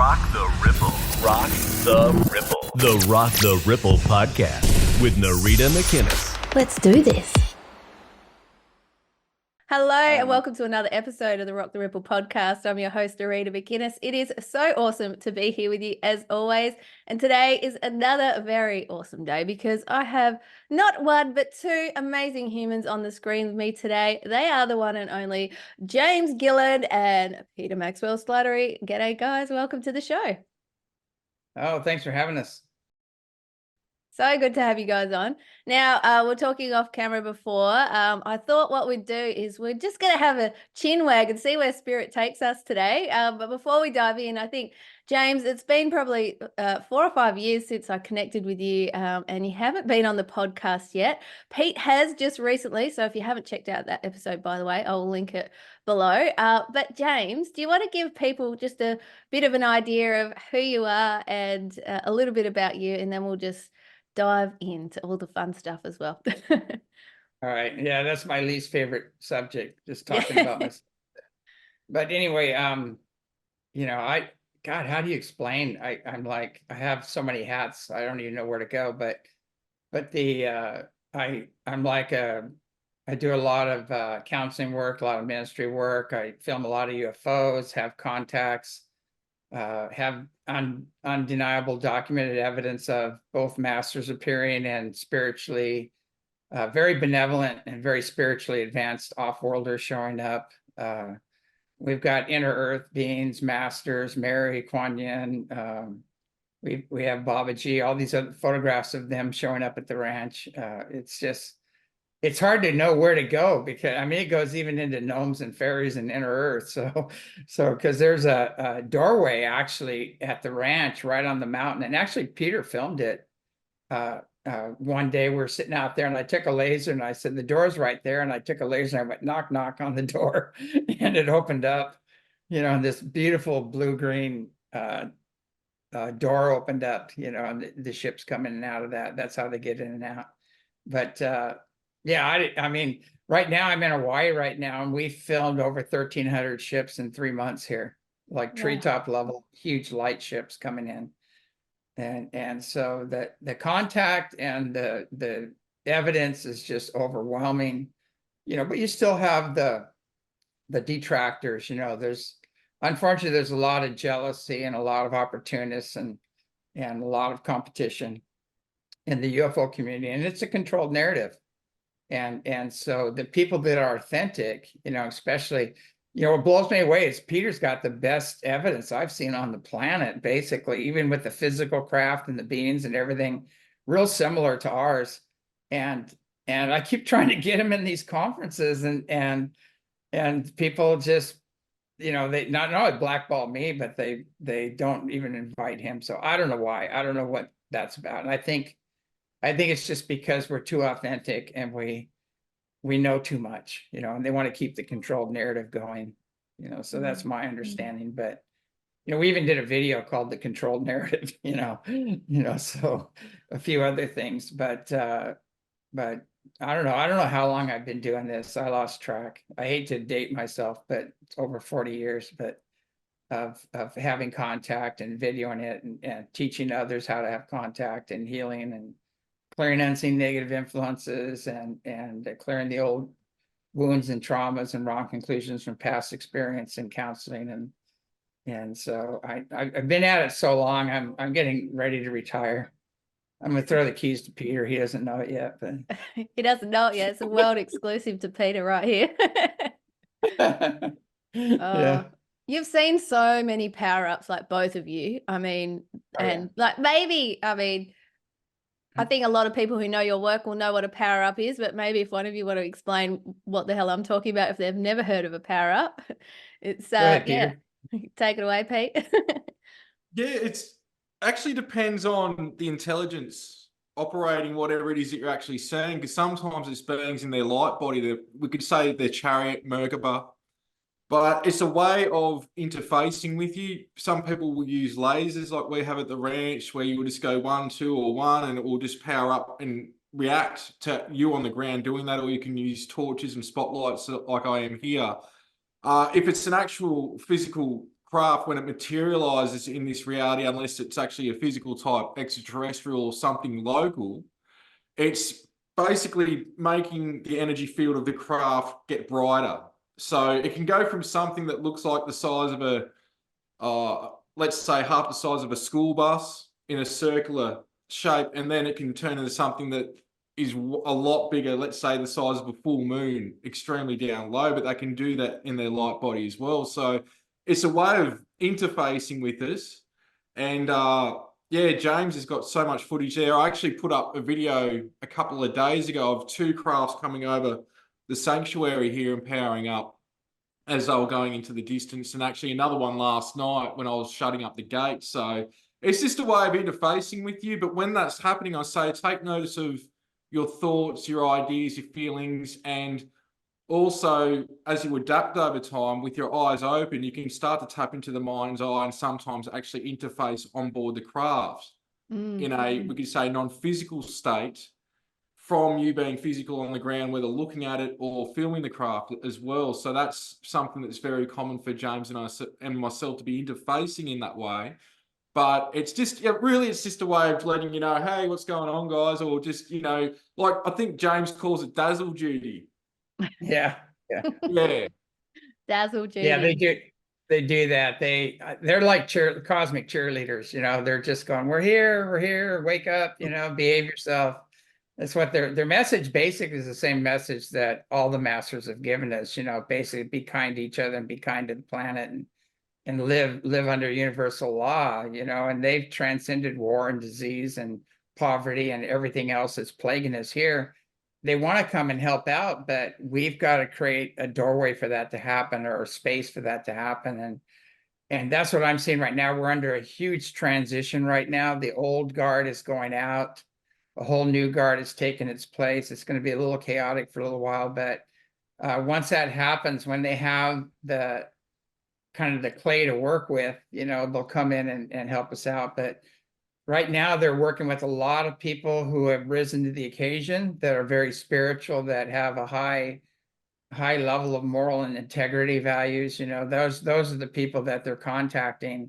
Rock the Ripple. Rock the Ripple. The Rock the Ripple podcast with Narita McInnes. Let's do this. Hello and welcome to another episode of the Rock the Ripple podcast. I'm your host, Narita McInnes. It is so awesome to be here with you as always. And today is another very awesome day because I have not one, but two amazing humans on the screen with me today. They are the one and only James Gilliland and Peter Maxwell Slattery. G'day, guys. Welcome to the show. Oh, thanks for having us. So good to have you guys on. Now, we're talking off camera before. I thought what we'd do is we're just going to have a chin wag and see where spirit takes us today. But before we dive in, I think, James, it's been probably 4 or 5 years since I connected with you and you haven't been on the podcast yet. Pete has just recently, so if you haven't checked out that episode, by the way, I'll link it below. But James, do you want to give people just a bit of an idea of who you are and a little bit about you, and then we'll just dive into all the fun stuff as well. All right. Yeah, that's my least favorite subject, just talking about myself. But anyway, God, how do you explain? I'm like, I have so many hats, I don't even know where to go. But I do a lot of counseling work, a lot of ministry work. I film a lot of UFOs, have contacts, have undeniable documented evidence of both masters appearing and spiritually, very benevolent and very spiritually advanced off-worlders showing up. We've got inner earth beings, masters, Mary, Kuan Yin. We have Baba G, all these other photographs of them showing up at the ranch. It's hard to know where to go because it goes even into gnomes and fairies and inner earth. So because there's a doorway actually at the ranch right on the mountain, and actually Peter filmed it. One day we're sitting out there and I took a laser and I said, the door's right there. And I took a laser and I went knock, knock on the door and it opened up, and this beautiful blue-green door opened up, and the ships come in and out of that. That's how they get in and out. But, yeah, right now I'm in Hawaii right now, and we filmed over 1,300 ships in 3 months here, like treetop level, huge light ships coming in. And so the contact and the evidence is just overwhelming, but you still have the detractors, unfortunately, there's a lot of jealousy and a lot of opportunists and a lot of competition in the UFO community, and it's a controlled narrative. And so the people that are authentic, especially, what blows me away is Peter's got the best evidence I've seen on the planet, basically, even with the physical craft and the beings and everything, real similar to ours. And I keep trying to get him in these conferences and people just, they not only blackball me, but they don't even invite him. So I don't know why. I don't know what that's about. And I think it's just because we're too authentic and we know too much, and they want to keep the controlled narrative going, so that's my understanding. But, we even did a video called The Controlled Narrative, so a few other things, but I don't know. I don't know how long I've been doing this. I lost track. I hate to date myself, but it's over 40 years, but of having contact and videoing it and teaching others how to have contact and healing and clearing unseen negative influences and clearing the old wounds and traumas and wrong conclusions from past experience and counseling. And so I've been at it so long, I'm getting ready to retire. I'm going to throw the keys to Peter. He doesn't know it yet, but He doesn't know it yet. It's a world exclusive to Peter right here. yeah. You've seen so many power-ups, like both of you. I think a lot of people who know your work will know what a power-up is, but maybe if one of you want to explain what the hell I'm talking about, if they've never heard of a power-up, it's Go ahead, Peter. Take it away, Pete. Yeah, it's actually depends on the intelligence operating whatever it is that you're actually seeing, because sometimes it's beings in their light body that we could say their chariot, Merkaba, but it's a way of interfacing with you. Some people will use lasers like we have at the ranch, where you will just go 1, 2, or 1, and it will just power up and react to you on the ground doing that, or you can use torches and spotlights like I am here. If it's an actual physical craft, when it materializes in this reality, unless it's actually a physical type extraterrestrial or something local, it's basically making the energy field of the craft get brighter. So it can go from something that looks like the size of let's say half the size of a school bus in a circular shape, and then it can turn into something that is a lot bigger, let's say the size of a full moon, extremely down low, but they can do that in their light body as well. So it's a way of interfacing with us. And yeah, James has got so much footage there. I actually put up a video a couple of days ago of 2 crafts coming over the sanctuary here and powering up as they were going into the distance, and actually another one last night when I was shutting up the gate. So it's just a way of interfacing with you. But when that's happening, I say take notice of your thoughts, your ideas, your feelings, and also as you adapt over time with your eyes open, you can start to tap into the mind's eye and sometimes actually interface on board the craft in a, we could say, non-physical state, from you being physical on the ground, whether looking at it or filming the craft as well. So that's something that's very common for James and myself to be interfacing in that way. But it's just, really, it's just a way of letting you know, hey, what's going on, guys? Or just, like I think James calls it dazzle duty. Yeah. Yeah. Dazzle duty. Yeah, they do. They do that. They're like cosmic cheerleaders. They're just going, we're here, wake up, behave yourself. That's what their message basically is, the same message that all the masters have given us, basically be kind to each other and be kind to the planet and live under universal law, and they've transcended war and disease and poverty and everything else that's plaguing us here. They want to come and help out, but we've got to create a doorway for that to happen, or a space for that to happen. And that's what I'm seeing right now. We're under a huge transition right now. The old guard is going out. A whole new guard is taking its place. It's going to be a little chaotic for a little while, but once that happens, when they have the kind of the clay to work with, they'll come in and help us out. But right now they're working with a lot of people who have risen to the occasion, that are very spiritual, that have a high level of moral and integrity values. Those are the people that they're contacting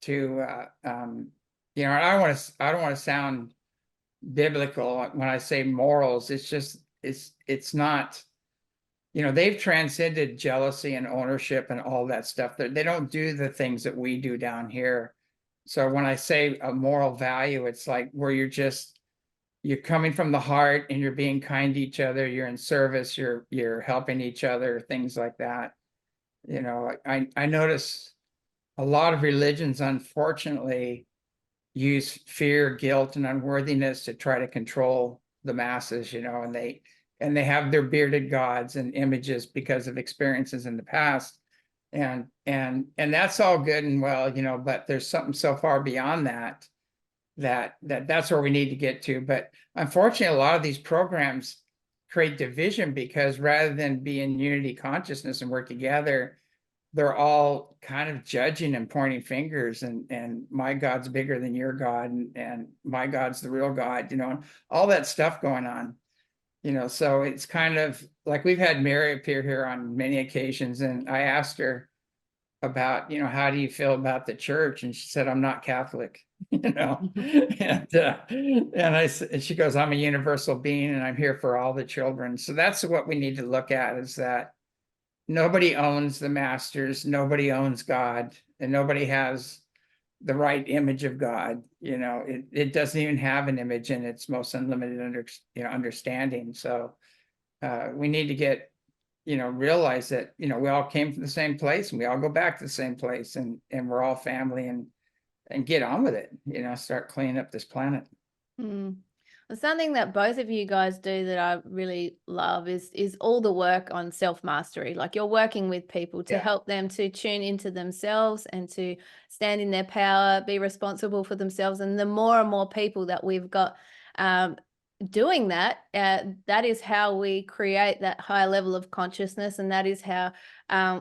to, I don't want to sound biblical when I say morals. It's just, it's not, they've transcended jealousy and ownership and all that stuff. They don't do the things that we do down here. So when I say a moral value, it's like where you're coming from the heart and you're being kind to each other, you're in service, you're helping each other, things like that. I notice a lot of religions, unfortunately, use fear, guilt, and unworthiness to try to control the masses, and they have their bearded gods and images because of experiences in the past. And that's all good and well, but there's something so far beyond that's where we need to get to. But unfortunately, a lot of these programs create division, because rather than be in unity consciousness and work together, they're all kind of judging and pointing fingers, and my God's bigger than your God, and my God's the real God, all that stuff going on. So it's kind of like, we've had Mary appear here on many occasions, and I asked her about, how do you feel about the church? And she said, I'm not Catholic, and she goes, I'm a universal being and I'm here for all the children. So that's what we need to look at, is that nobody owns the masters, nobody owns God, and nobody has the right image of God. It doesn't even have an image in its most unlimited understanding. So we need to get, realize that, we all came from the same place, and we all go back to the same place, and we're all family, and get on with it, start cleaning up this planet. Well, something that both of you guys do that I really love is all the work on self-mastery. Like, you're working with people to help them to tune into themselves and to stand in their power, be responsible for themselves. And the more and more people that we've got doing that, that is how we create that higher level of consciousness, and that is how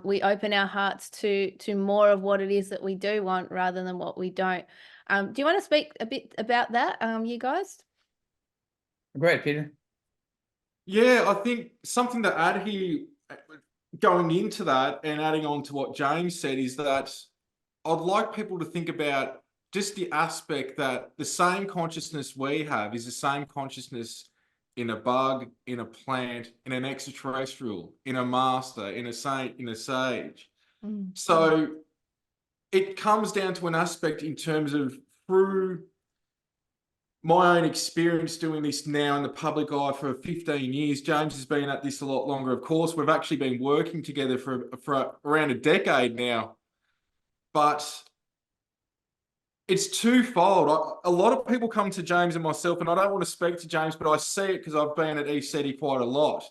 we open our hearts to more of what it is that we do want, rather than what we don't. Do you want to speak a bit about that, you guys? Go ahead, Peter. Yeah, I think something to add here, going into that and adding on to what James said, is that I'd like people to think about just the aspect that the same consciousness we have is the same consciousness in a bug, in a plant, in an extraterrestrial, in a master, in a saint, in a sage. So it comes down to an aspect in terms of, through my own experience doing this now in the public eye for 15 years, James has been at this a lot longer. Of course, we've actually been working together for around a decade now, but it's twofold. A lot of people come to James and myself, and I don't want to speak to James, but I see it because I've been at ECETI quite a lot.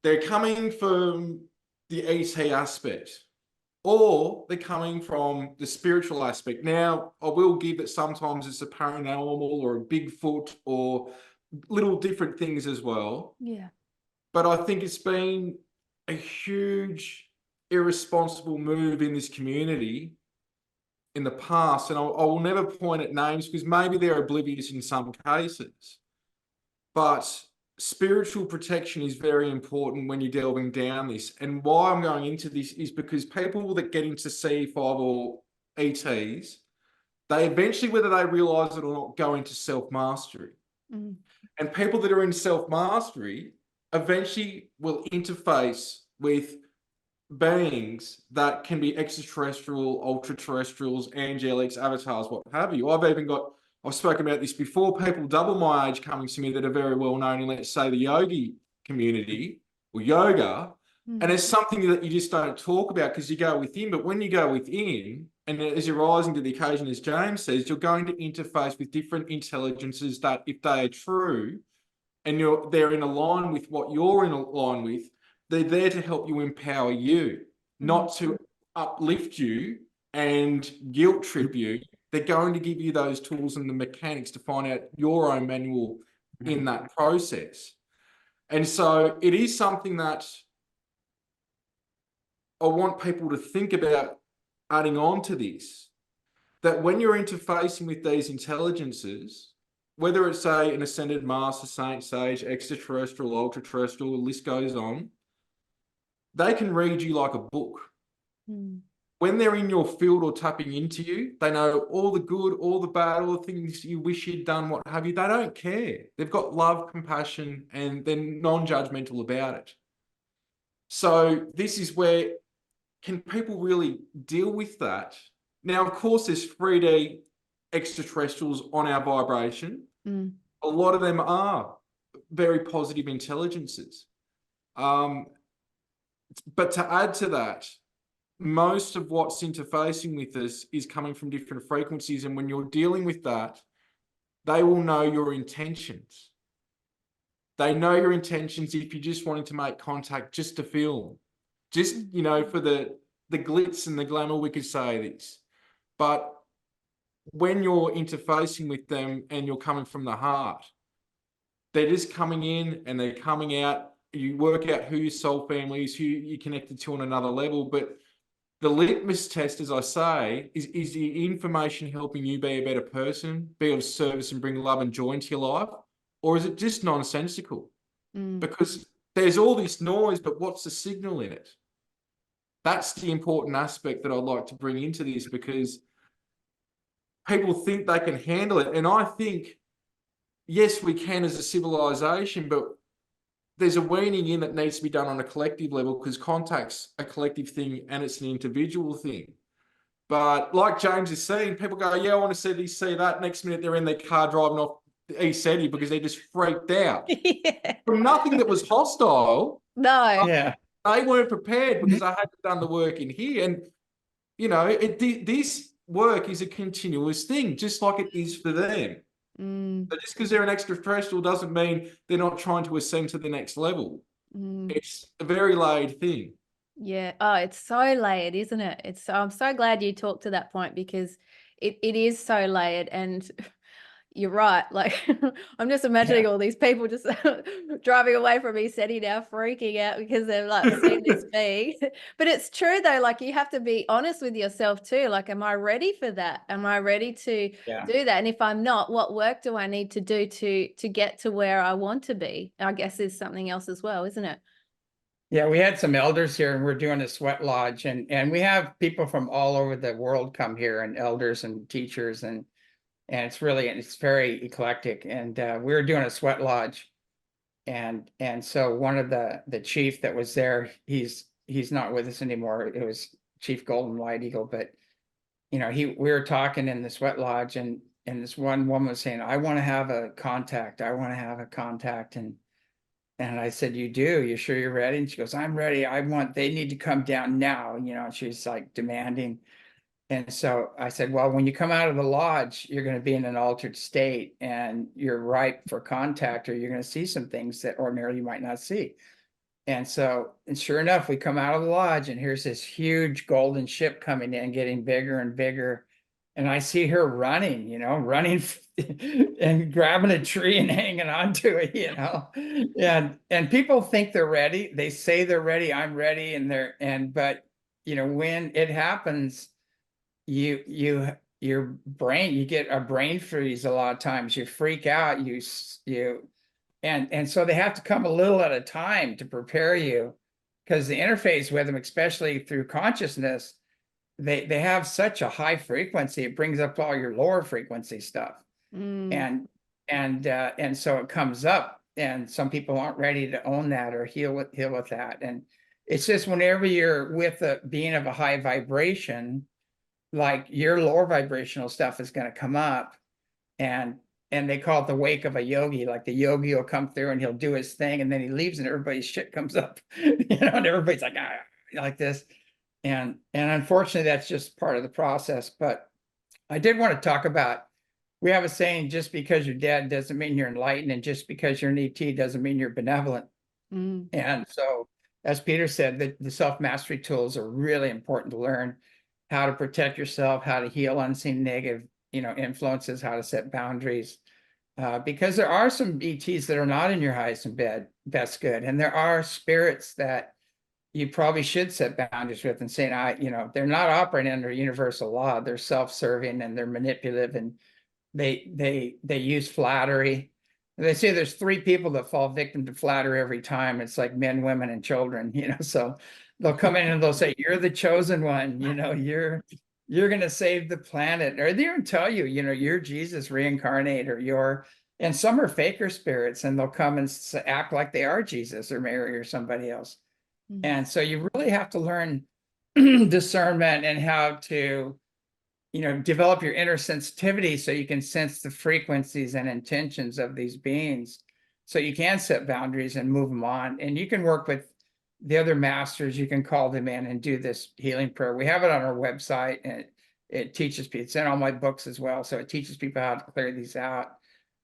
They're coming from the ET aspect, or they're coming from the spiritual aspect. Now, I will give that sometimes it's a paranormal or a Bigfoot or little different things as well. Yeah. But I think it's been a huge, irresponsible move in this community in the past. And I will never point at names because maybe they're oblivious in some cases. But spiritual protection is very important when you're delving down this. And why I'm going into this is because people that get into C5 or ETs, they eventually, whether they realize it or not, go into self-mastery. And people that are in self-mastery eventually will interface with beings that can be extraterrestrial, ultra-terrestrials, angelics, avatars, what have you. I've spoken about this before, people double my age coming to me that are very well known in, let's say, the yogi community or yoga. And it's something that you just don't talk about because you go within. But when you go within, and as you're rising to the occasion, as James says, you're going to interface with different intelligences that, if they are true and they're in line with what you're in line with, they're there to help you empower you, not to uplift you and guilt trip you. They're going to give you those tools and the mechanics to find out your own manual in that process. And so it is something that I want people to think about adding on to this, that when you're interfacing with these intelligences, whether it's, say, an ascended master, saint, sage, extraterrestrial, ultra-terrestrial, the list goes on, they can read you like a book. When they're in your field or tapping into you, they know all the good, all the bad, all the things you wish you'd done, what have you. They don't care. They've got love, compassion, and they're non-judgmental about it. So this is where, can people really deal with that? Now, of course, there's 3D extraterrestrials on our vibration. A lot of them are very positive intelligences. But to add to that, most of what's interfacing with us is coming from different frequencies. And when you're dealing with that, they will know your intentions. They know your intentions if you're just wanting to make contact just to film. Just, you know, for the glitz and the glamour, we could say this. But when you're interfacing with them and you're coming from the heart, they're just coming in and they're coming out. You work out who your soul family is, who you're connected to on another level. But the litmus test, as I say, is the information helping you be a better person, be of service and bring love and joy into your life? Or is it just nonsensical? Because there's all this noise, but what's the signal in it? That's the important aspect that I'd like to bring into this, because people think they can handle it. And I think, yes, we can as a civilization, but there's a weaning in that needs to be done on a collective level, because contact's a collective thing and it's an individual thing. But like James is saying, people go, yeah, I want to see this, see that. Next minute, they're in their car driving off the ECETI because they're just freaked out. From nothing that was hostile. No. Yeah. They weren't prepared because I hadn't done the work in here. And, you know, this work is a continuous thing, just like it is for them. But just because they're an extraterrestrial doesn't mean they're not trying to ascend to the next level. It's a very layered thing. Yeah. Oh, it's so layered, isn't it? I'm so glad you talked to that point, because it is so layered. And you're right. Like, I'm just imagining all these people just driving away from ECETI now, freaking out because they've like seen this being. But it's true though. Like, you have to be honest with yourself too. Like, am I ready for that? Am I ready to do that? And if I'm not, what work do I need to do to get to where I want to be? I guess is something else as well, isn't it? Yeah, we had some elders here and we're doing a sweat lodge and we have people from all over the world come here and elders and teachers and it's very eclectic. And we were doing a sweat lodge and so one of the chief that was there, he's not with us anymore. It was Chief Golden White Eagle, but we were talking in the sweat lodge and this one woman was saying, I want to have a contact. I want to have a contact. And I said, you do? You sure you're ready? And she goes, I'm ready. They need to come down now. She's like demanding. And so I said, well, when you come out of the lodge, you're going to be in an altered state and you're ripe for contact, or you're going to see some things that ordinarily you might not see. And sure enough, we come out of the lodge and here's this huge golden ship coming in, getting bigger and bigger. And I see her running and grabbing a tree and hanging onto it, and people think they're ready. They say they're ready. I'm ready. But when it happens, your brain, you get a brain freeze a lot of times. You freak out, and so they have to come a little at a time to prepare you, because the interface with them, especially through consciousness, they have such a high frequency, it brings up all your lower frequency stuff. And so it comes up, and some people aren't ready to own that or heal with that. And it's just whenever you're with a being of a high vibration, like your lower vibrational stuff is going to come up, and they call it the wake of a yogi. Like the yogi will come through and he'll do his thing, and then he leaves and everybody's shit comes up, and everybody's like this. And unfortunately, that's just part of the process. But I did want to talk about, we have a saying, just because you're dead doesn't mean you're enlightened, and just because you're an ET doesn't mean you're benevolent. And so, as Peter said, the self-mastery tools are really important to learn how to protect yourself, how to heal unseen negative, influences, how to set boundaries. Because there are some ETs that are not in your highest and best good. And there are spirits that you probably should set boundaries with and saying, they're not operating under universal law. They're self-serving and they're manipulative, and they use flattery. They say there's 3 people that fall victim to flattery every time. It's like men, women, and children, so they'll come in and they'll say, you're the chosen one, you're going to save the planet. Or they even tell you, you're Jesus reincarnate, and some are faker spirits, and they'll come and act like they are Jesus or Mary or somebody else. And so you really have to learn discernment and how to, develop your inner sensitivity so you can sense the frequencies and intentions of these beings, so you can set boundaries and move them on. And you can work with the other masters. You can call them in and do this healing prayer. We have it on our website, and it teaches people. It's in all my books as well. So it teaches people how to clear these out.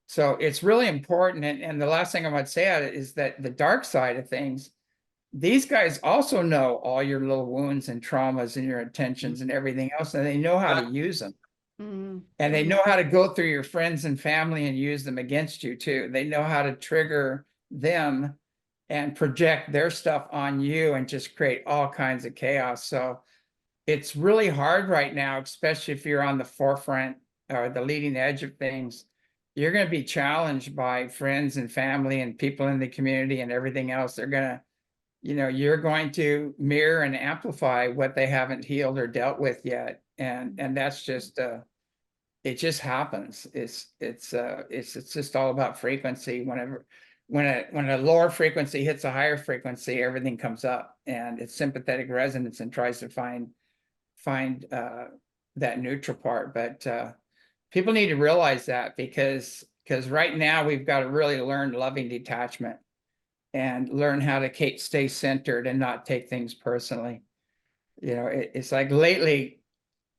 So it's really important. And the last thing I would say is that the dark side of things, these guys also know all your little wounds and traumas and your intentions and everything else, and they know how to use them. And they know how to go through your friends and family and use them against you too. They know how to trigger them and project their stuff on you and just create all kinds of chaos. So it's really hard right now, especially if you're on the forefront or the leading edge of things. You're going to be challenged by friends and family and people in the community and everything else. They're going to, you're going to mirror and amplify what they haven't healed or dealt with yet. And that's just, it just happens. It's just all about frequency. When a lower frequency hits a higher frequency, everything comes up, and it's sympathetic resonance and tries to find that neutral part. But people need to realize that, because right now we've got to really learn loving detachment and learn how to stay centered and not take things personally. It's like lately,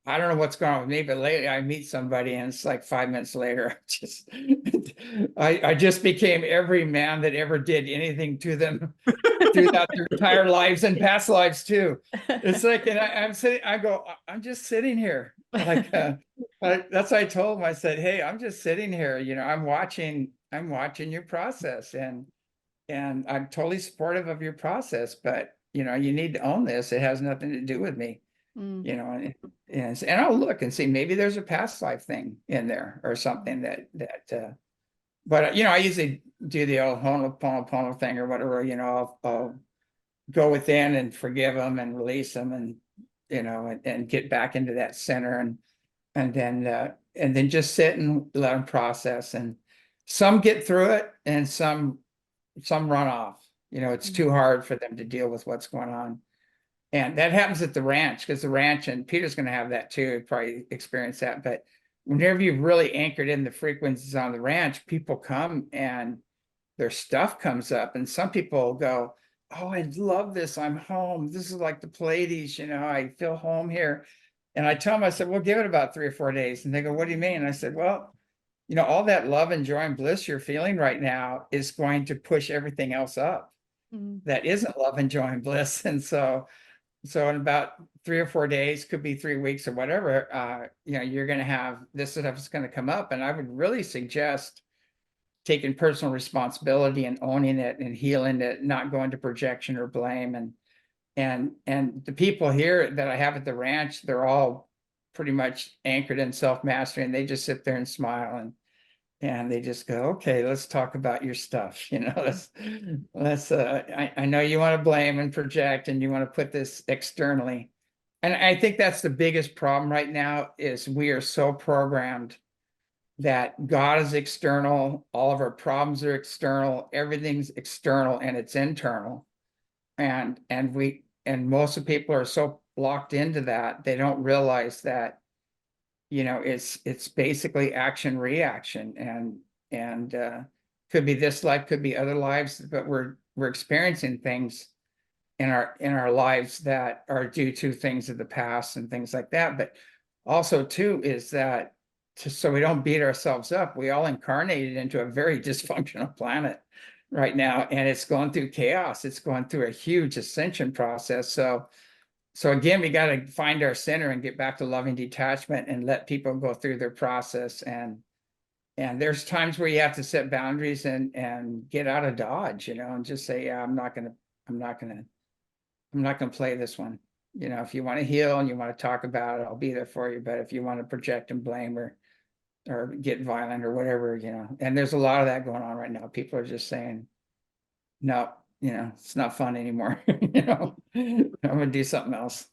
I don't know what's going on with me, but lately I meet somebody and it's like 5 minutes later, I just became every man that ever did anything to them throughout their entire lives and past lives too. It's like, and I'm just sitting here. Like, that's what I told him. I said, hey, I'm just sitting here, I'm watching your process, and I'm totally supportive of your process, but you need to own this. It has nothing to do with me. And I'll look and see, maybe there's a past life thing in there or something but I usually do the old Ho'oponopono thing or whatever, I'll go within and forgive them and release them, and and get back into that center, and then just sit and let them process. And some get through it, and some run off. It's too hard for them to deal with what's going on. And that happens at the ranch, because the ranch, and Peter's going to have that too, probably experience that. But whenever you've really anchored in the frequencies on the ranch, people come and their stuff comes up. And some people go, oh, I love this. I'm home. This is like the Pleiades, I feel home here. And I tell them, I said, well, give it about 3 or 4 days. And they go, what do you mean? And I said, well, all that love and joy and bliss you're feeling right now is going to push everything else up that isn't love and joy and bliss. And so in about 3 or 4 days, could be 3 weeks or whatever, you're going to have this stuff is going to come up. And I would really suggest taking personal responsibility and owning it and healing it, not going to projection or blame. And the people here that I have at the ranch, they're all pretty much anchored in self-mastery, and they just sit there and smile, and they just go, okay, let's talk about your stuff. Let's I know you want to blame and project, and you want to put this externally. And I think that's the biggest problem right now, is we are so programmed that God is external, all of our problems are external, everything's external, and it's internal. And most of the people are so locked into that, they don't realize that it's basically action reaction, and could be this life, could be other lives, but we're experiencing things in our lives that are due to things of the past and things like that. But also too is that, so we don't beat ourselves up, we all incarnated into a very dysfunctional planet right now, and it's going through chaos. It's going through a huge ascension process. So again, we got to find our center and get back to loving detachment and let people go through their process. And there's times where you have to set boundaries and get out of Dodge, and just say, yeah, I'm not gonna play this one. If you want to heal and you want to talk about it, I'll be there for you. But if you want to project and blame or get violent or whatever, and there's a lot of that going on right now. People are just saying, no, it's not fun anymore. I'm gonna do something else.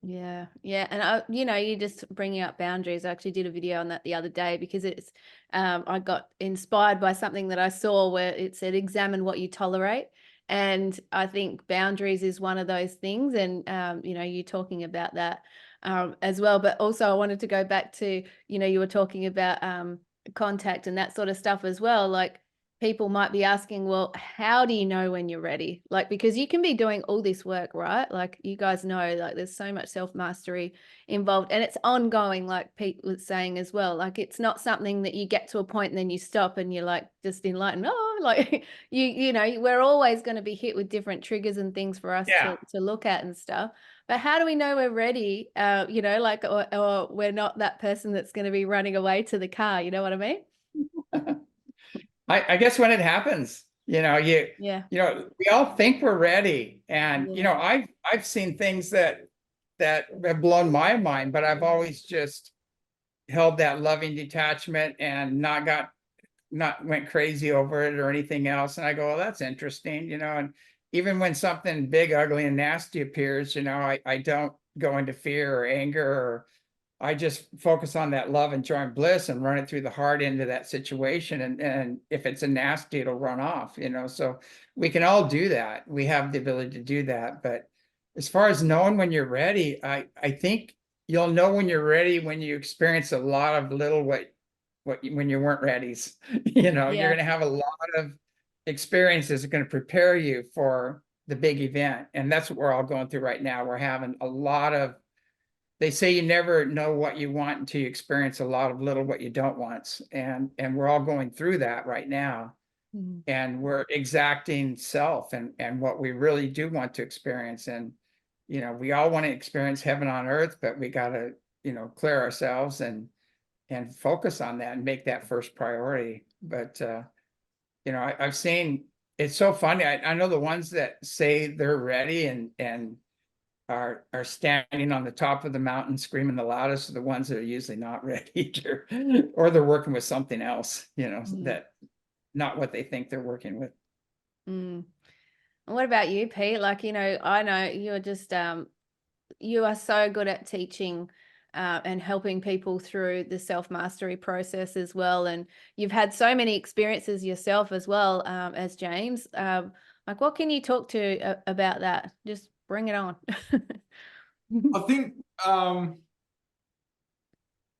Yeah. And you just bringing up boundaries. I actually did a video on that the other day, because it's I got inspired by something that I saw where it said, examine what you tolerate. And I think boundaries is one of those things. And you talking about that as well. But also I wanted to go back to, you were talking about contact and that sort of stuff as well. Like, people might be asking, well, how do you know when you're ready? Like, because you can be doing all this work, right? Like, you guys know, like, there's so much self-mastery involved, and it's ongoing, like Pete was saying as well. Like, it's not something that you get to a point and then you stop and you're like just enlightened. Oh, like we're always going to be hit with different triggers and things for us to look at and stuff. But how do we know we're ready? Or we're not that person that's going to be running away to the car. You know what I mean? I guess when it happens, we all think we're ready. And, I've seen things that have blown my mind, but I've always just held that loving detachment and not went crazy over it or anything else. And I go, well, that's interesting, and even when something big, ugly, and nasty appears, I don't go into fear or anger, or I just focus on that love and joy and bliss and run it through the heart into that situation. And if it's a nasty, it'll run off, so we can all do that. We have the ability to do that. But as far as knowing when you're ready, I think you'll know when you're ready when you experience a lot of little when you weren't ready. You're going to have a lot of experiences that are going to prepare you for the big event. And that's what we're all going through right now. We're having a lot of, they say you never know what you want until you experience a lot of little what you don't want. And we're all going through that right now. Mm-hmm. And we're exacting self and what we really do want to experience. And, we all want to experience heaven on earth, but we got to, clear ourselves and focus on that and make that first priority. But, I've seen, it's so funny. I know the ones that say they're ready and are standing on the top of the mountain screaming the loudest are the ones that are usually not ready, or they're working with something else, that not what they think they're working with. And what about you, Pete? Like, I know you're just you are so good at teaching and helping people through the self-mastery process as well. And you've had so many experiences yourself as well, as James. Like, what can you talk to about that? Just bring it on. I think,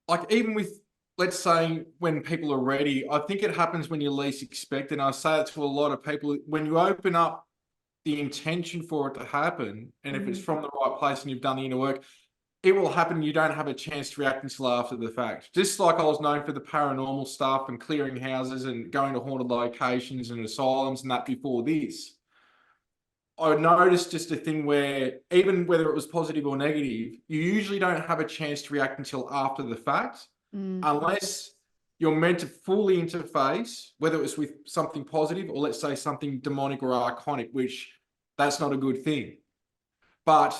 like even with, let's say when people are ready, I think it happens when you least expect it. And I say it to a lot of people, when you open up the intention for it to happen, and if it's from the right place and you've done the inner work, it will happen. You don't have a chance to react until after the fact. Just like I was known for the paranormal stuff and clearing houses and going to haunted locations and asylums and that before this, I noticed just a thing where even whether it was positive or negative, you usually don't have a chance to react until after the fact, unless you're meant to fully interface, whether it's with something positive or let's say something demonic or archonic, which that's not a good thing. But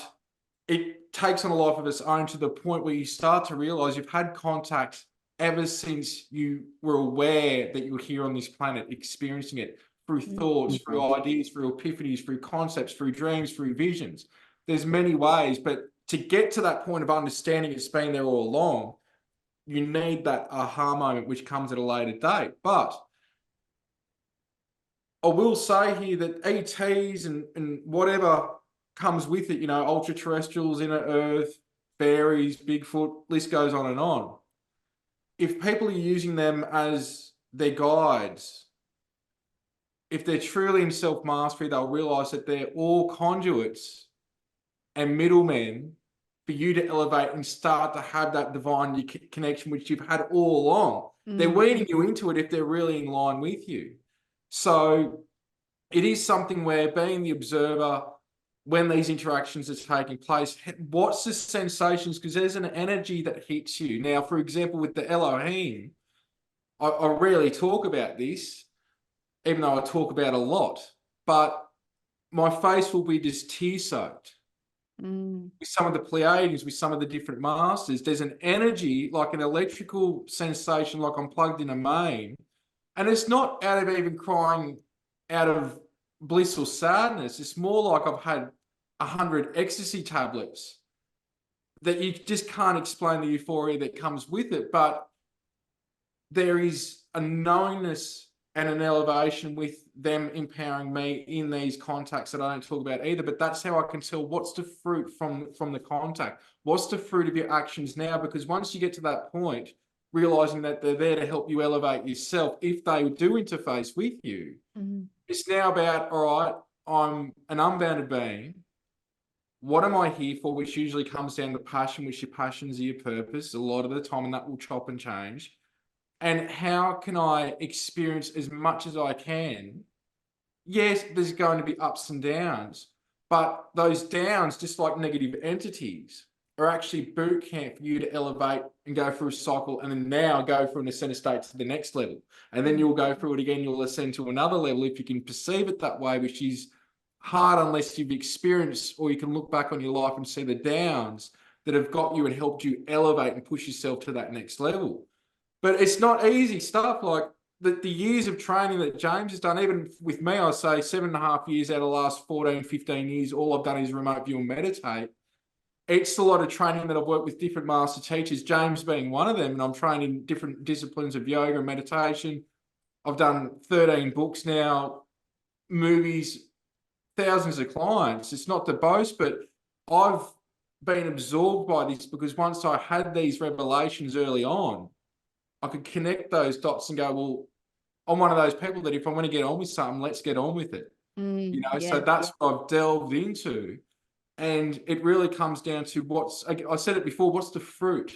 it takes on a life of its own to the point where you start to realize you've had contact ever since you were aware that you were here on this planet, experiencing it through thoughts, through ideas, through epiphanies, through concepts, through dreams, through visions. There's many ways, but to get to that point of understanding it's been there all along, you need that aha moment, which comes at a later date. But I will say here that ETs and whatever comes with it, ultra terrestrials, inner earth, fairies, Bigfoot, list goes on and on. If people are using them as their guides, if they're truly in self-mastery, they'll realize that they're all conduits and middlemen for you to elevate and start to have that divine connection, which you've had all along. They're weaning you into it if they're really in line with you. So it is something where being the observer, when these interactions are taking place, what's the sensations? Because there's an energy that hits you. Now, for example, with the Elohim, I rarely talk about this, even though I talk about a lot, but my face will be just tear-soaked. With some of the Pleiadians, with some of the different masters, there's an energy, like an electrical sensation, like I'm plugged in a main, and it's not out of even crying out of bliss or sadness. It's more like I've had 100 ecstasy tablets that you just can't explain the euphoria that comes with it. But there is a knowingness and an elevation with them empowering me in these contacts that I don't talk about either. But that's how I can tell what's the fruit from the contact. What's the fruit of your actions now? Because once you get to that point, realizing that they're there to help you elevate yourself, if they do interface with you, it's now about, all right, I'm an unbounded being. What am I here for? Which usually comes down to passion, which your passions are your purpose a lot of the time, and that will chop and change. And how can I experience as much as I can? Yes, there's going to be ups and downs, but those downs, just like negative entities, are actually boot camp for you to elevate and go through a cycle, and then now go through an ascended state to the next level. And then you'll go through it again, you'll ascend to another level if you can perceive it that way, which is hard unless you've experienced, or you can look back on your life and see the downs that have got you and helped you elevate and push yourself to that next level. But it's not easy stuff. Like the years of training that James has done, even with me, I say 7.5 years out of the last 14, 15 years, all I've done is remote view and meditate. It's a lot of training that I've worked with different master teachers, James being one of them, and I'm trained in different disciplines of yoga and meditation. I've done 13 books now, movies, thousands of clients. It's not to boast, but I've been absorbed by this because once I had these revelations early on, I could connect those dots and go, well, I'm one of those people that if I want to get on with something, let's get on with it. So that's what I've delved into. And it really comes down to I said it before, what's the fruit?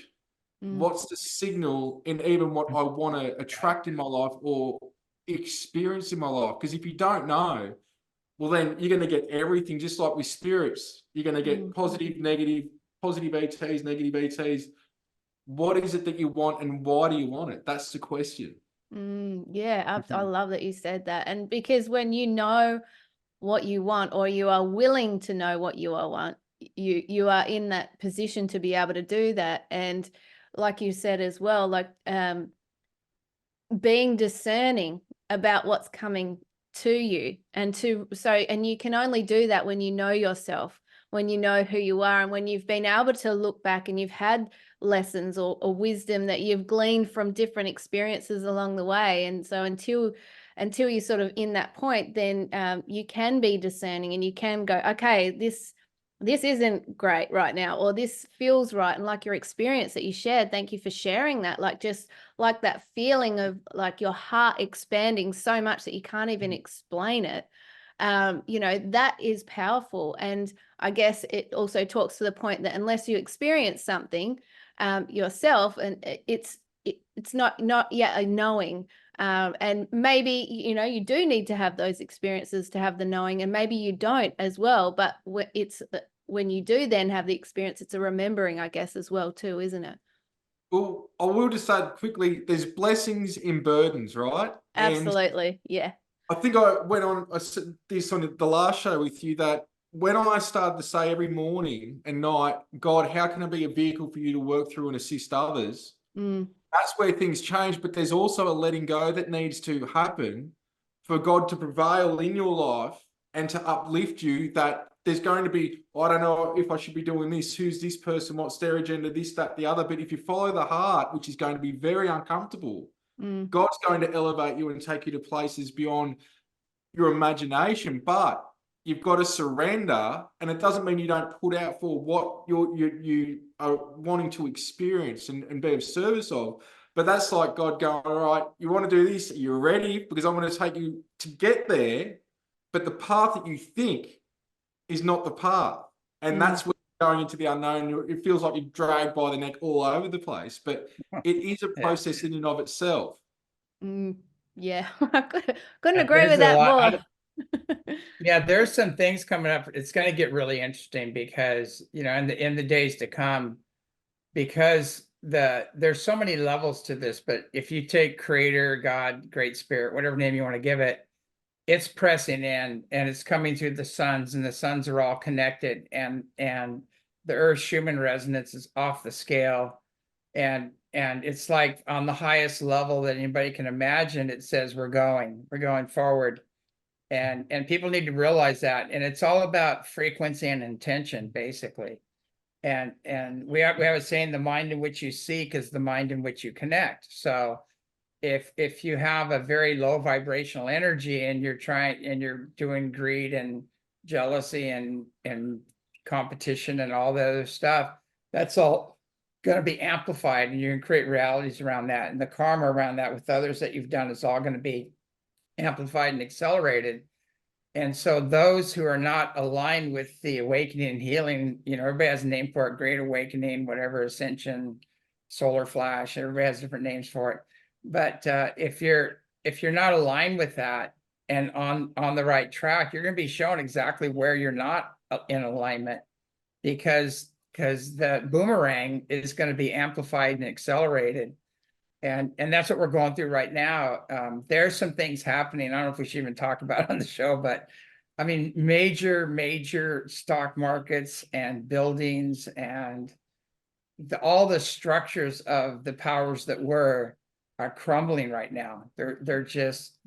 What's the signal in even what I want to attract in my life or experience in my life? Because if you don't know, well, then you're going to get everything, just like with spirits. You're going to get positive, negative, positive ETs, negative ETs. What is it that you want and why do you want it? That's the question. I love that you said that. And because when you know what you want, or you are willing to know what you want, you are in that position to be able to do that. And like you said as well, like being discerning about what's coming to you, and you can only do that when you know yourself, when you know who you are, and when you've been able to look back and you've had lessons or wisdom that you've gleaned from different experiences along the way. And so until you're sort of in that point, then you can be discerning, and you can go, okay, this isn't great right now, or this feels right. And like your experience that you shared, thank you for sharing that. Like, just like that feeling of like your heart expanding so much that you can't even explain it. That is powerful. And I guess it also talks to the point that unless you experience something yourself, and it's not yet a knowing. And maybe, you do need to have those experiences to have the knowing, and maybe you don't as well. But when you do then have the experience, it's a remembering, I guess, as well too, isn't it? Well, I will just say quickly, there's blessings in burdens, right? Absolutely. Yeah. I think I said this on the last show with you, that when I started to say every morning and night, God, how can I be a vehicle for you to work through and assist others? That's where things change. But there's also a letting go that needs to happen for God to prevail in your life and to uplift you. That there's going to be, I don't know if I should be doing this, who's this person, what's their agenda, this, that, the other. But if you follow the heart, which is going to be very uncomfortable, God's going to elevate you and take you to places beyond your imagination. But you've got to surrender, and it doesn't mean you don't put out for what you are wanting to experience and be of service of. But that's like God going, all right, you want to do this? Are you ready? Because I'm going to take you to get there. But the path that you think is not the path. And that's where you're going into the unknown. It feels like you're dragged by the neck all over the place. But it is a process in and of itself. Yeah. I couldn't agree with that more. Yeah, there's some things coming up. It's going to get really interesting because, in the days to come, because there's so many levels to this. But if you take Creator, God, Great Spirit, whatever name you want to give it, it's pressing in, and it's coming through the suns, and the suns are all connected, and the Earth's Schumann resonance is off the scale, and it's like on the highest level that anybody can imagine. It says we're going forward. And people need to realize that. And it's all about frequency and intention, basically. And we have a saying, the mind in which you seek is the mind in which you connect. So if you have a very low vibrational energy and you're doing greed and jealousy and competition and all the other stuff, that's all going to be amplified, and you're going to create realities around that. And the karma around that with others that you've done is all going to be amplified and accelerated. And so those who are not aligned with the awakening and healing, everybody has a name for it: great awakening, whatever, ascension, solar flash, everybody has different names for it. But if you're not aligned with that and on the right track, you're going to be shown exactly where you're not in alignment, because the boomerang is going to be amplified and accelerated. And that's what we're going through right now. There's some things happening. I don't know if we should even talk about it on the show, but I mean, major stock markets and buildings and all the structures of the powers that were are crumbling right now. They're just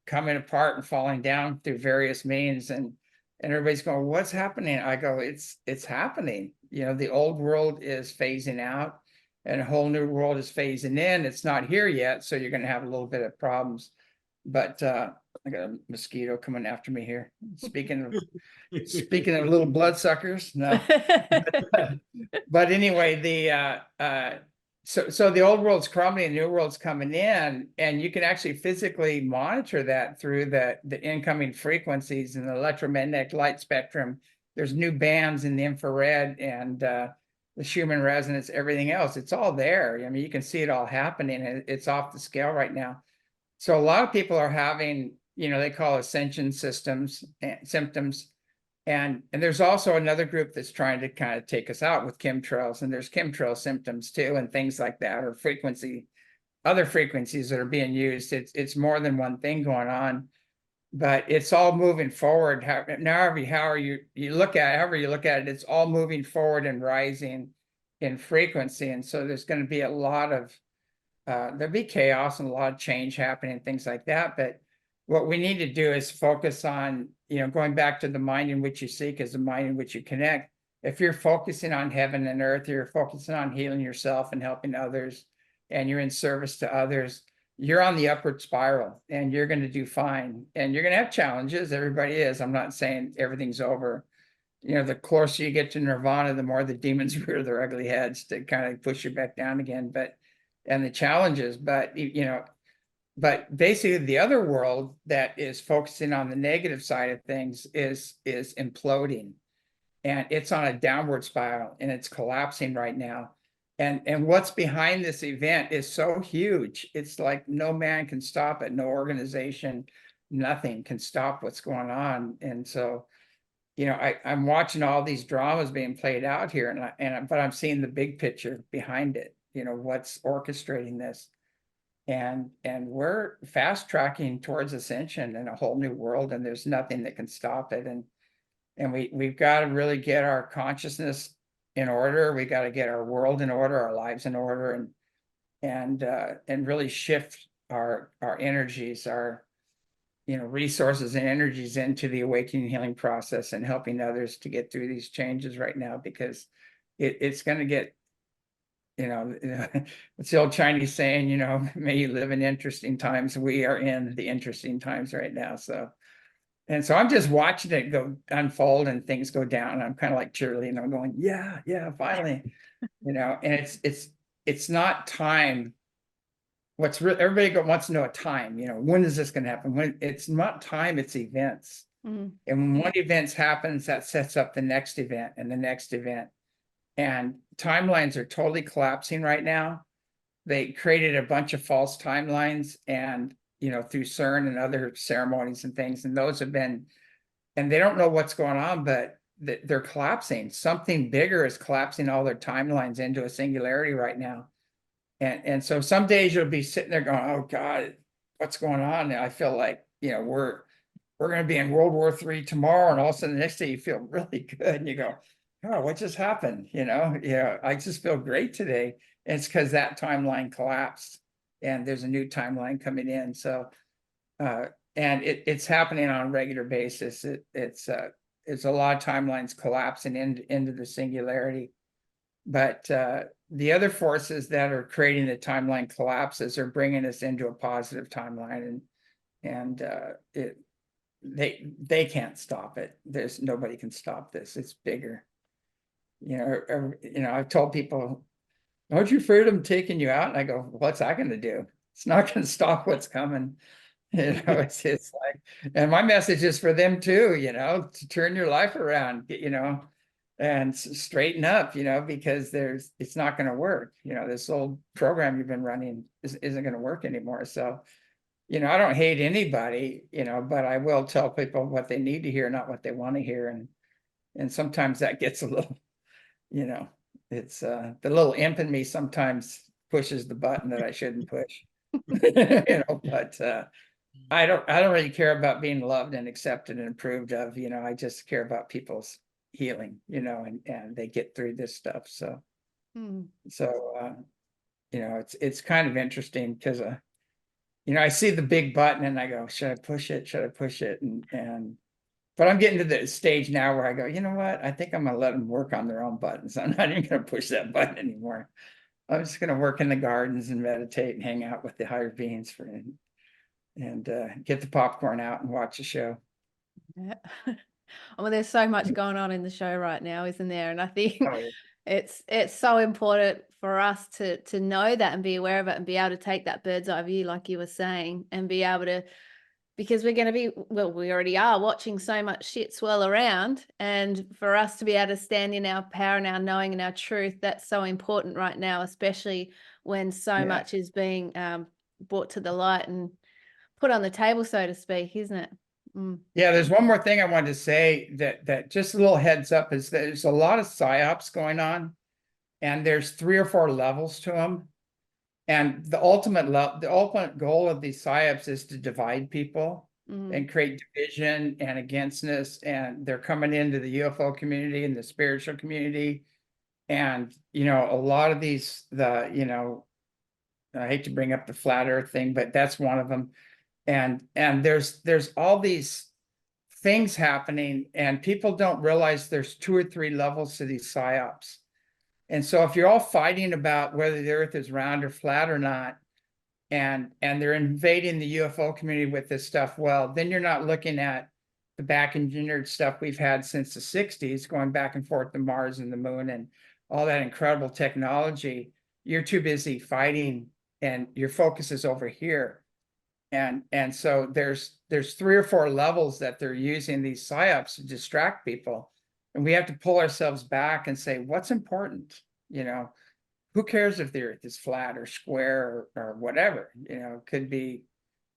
coming apart and falling down through various means. And everybody's going, what's happening? I go, it's happening. The old world is phasing out, and a whole new world is phasing in. It's not here yet, so you're going to have a little bit of problems. But I got a mosquito coming after me here. Speaking of little bloodsuckers, no. But anyway, so the old world's crumbling, the new world's coming in, and you can actually physically monitor that through the incoming frequencies in the electromagnetic light spectrum. There's new bands in the infrared and the Schumann resonance, everything else. It's all there. I mean, you can see it all happening. It's off the scale right now. So a lot of people are having, they call ascension symptoms. And there's also another group that's trying to kind of take us out with chemtrails, and there's chemtrail symptoms too, and things like that, or other frequencies that are being used. It's more than one thing going on, but it's all moving forward. However you look at it, it's all moving forward and rising in frequency. And so there's going to be a lot of there'll be chaos and a lot of change happening, things like that. But what we need to do is focus on, going back to the mind in which you seek is the mind in which you connect. If you're focusing on heaven and earth, you're focusing on healing yourself and helping others, and you're in service to others, you're on the upward spiral and you're going to do fine. And you're going to have challenges. Everybody is. I'm not saying everything's over. The closer you get to nirvana, the more the demons rear their ugly heads to kind of push you back down again. And the challenges, but basically the other world that is focusing on the negative side of things is imploding, and it's on a downward spiral and it's collapsing right now. And what's behind this event is so huge. It's like no man can stop it. No organization, nothing can stop what's going on. And so, I'm watching all these dramas being played out here, but I'm seeing the big picture behind it. What's orchestrating this, and we're fast tracking towards ascension and a whole new world, and there's nothing that can stop it. And we've got to really get our consciousness in order. We got to get our world in order, our lives in order, and really shift our energies, our resources and energies into the awakening healing process and helping others to get through these changes right now, because it's going to get, it's the old Chinese saying, may you live in interesting times. We are in the interesting times right now. So I'm just watching it go unfold and things go down. I'm kind of like cheerleading. I'm going, yeah, finally, and it's not time. Everybody wants to know a time, when is this going to happen? When it's not time, it's events. And when one event happens, that sets up the next event and the next event. And timelines are totally collapsing right now. They created a bunch of false timelines, and through CERN and other ceremonies and things, and those have been, and they don't know what's going on, but they're collapsing. Something bigger is collapsing all their timelines into a singularity right now. And so some days you'll be sitting there going, oh God, what's going on? And I feel like, we're going to be in World War III tomorrow. And all of a sudden the next day you feel really good. And you go, oh, what just happened? I just feel great today. And it's because that timeline collapsed and there's a new timeline coming in. So, and it's happening on a regular basis. It's a lot of timelines collapsing into the singularity. But the other forces that are creating the timeline collapses are bringing us into a positive timeline, and they can't stop it. Nobody can stop this. It's bigger. I've told people, aren't you afraid of them taking you out? And I go, what's that going to do? It's not going to stop what's coming. It's like, and my message is for them too, to turn your life around, and straighten up, because it's not going to work. This old program you've been running isn't going to work anymore. So, I don't hate anybody, but I will tell people what they need to hear, not what they want to hear. And sometimes that gets a little, it's the little imp in me sometimes pushes the button that I shouldn't push, but I don't really care about being loved and accepted and approved of. I just care about people's healing, and they get through this stuff. So it's kind of interesting because I see the big button and I go, should I push it? But I'm getting to the stage now where I go, you know what, I think I'm gonna let them work on their own buttons. I'm not even gonna push that button anymore. I'm just gonna work in the gardens and meditate and hang out with the higher beings and get the popcorn out and watch the show. Yeah. Well, there's so much going on in the show right now, isn't there? And I think it's so important for us to know that and be aware of it and be able to take that bird's eye view, like you were saying, and be able to, because we're going to be, well, we already are watching so much shit swirl around, and for us to be able to stand in our power and our knowing and our truth, that's so important right now, especially when so much is being brought to the light and put on the table, so to speak, isn't it? Yeah, there's one more thing I wanted to say that just a little heads up is that there's a lot of psyops going on, and there's 3 or 4 levels to them. And the ultimate goal of these psyops is to divide people and create division and againstness. And they're coming into the UFO community and the spiritual community. And, a lot of these, I hate to bring up the flat earth thing, but that's one of them. And there's all these things happening, and people don't realize there's 2 or 3 levels to these psyops. And so if you're all fighting about whether the earth is round or flat or not, and they're invading the UFO community with this stuff, well, then you're not looking at the back engineered stuff we've had since the 60s, going back and forth to Mars and the moon and all that incredible technology. You're too busy fighting, and your focus is over here. And so there's 3 or 4 levels that they're using these psyops to distract people. And we have to pull ourselves back and say, what's important? You know, who cares if the earth is flat or square or whatever? You know, it could be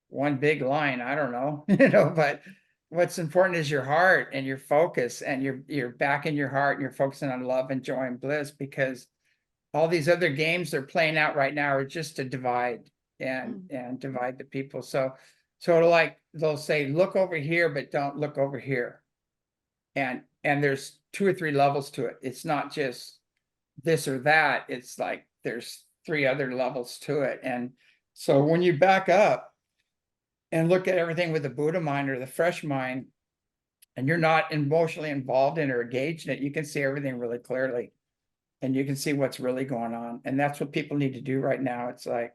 one big line, I don't know, you know, but what's important is your heart and your focus, and you're back in your heart, and you're focusing on love and joy and bliss, because all these other games they're playing out right now are just to divide and divide the people. So like they'll say, look over here, but don't look over here. And there's 2 or 3 levels to it. It's not just this or that. It's like there's 3 other levels to it. And so when you back up and look at everything with the Buddha mind or the fresh mind, and you're not emotionally involved in or engaged in it, you can see everything really clearly, and you can see what's really going on. And that's what people need to do right now. It's like,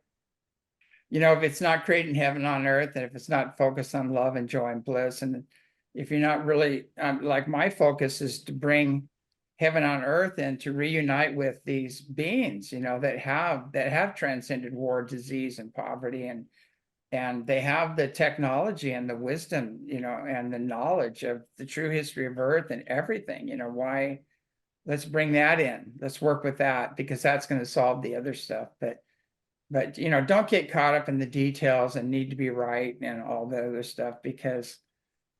you know, if it's not creating heaven on earth, and if it's not focused on love and joy and bliss, and if you're not really, like my focus is to bring heaven on earth and to reunite with these beings, you know, that have transcended war, disease, and poverty, and they have the technology and the wisdom, you know, and the knowledge of the true history of earth and everything. You know, why? Let's bring that in. Let's work with that, because that's going to solve the other stuff. But you know, don't get caught up in the details and need to be right and all the other stuff, because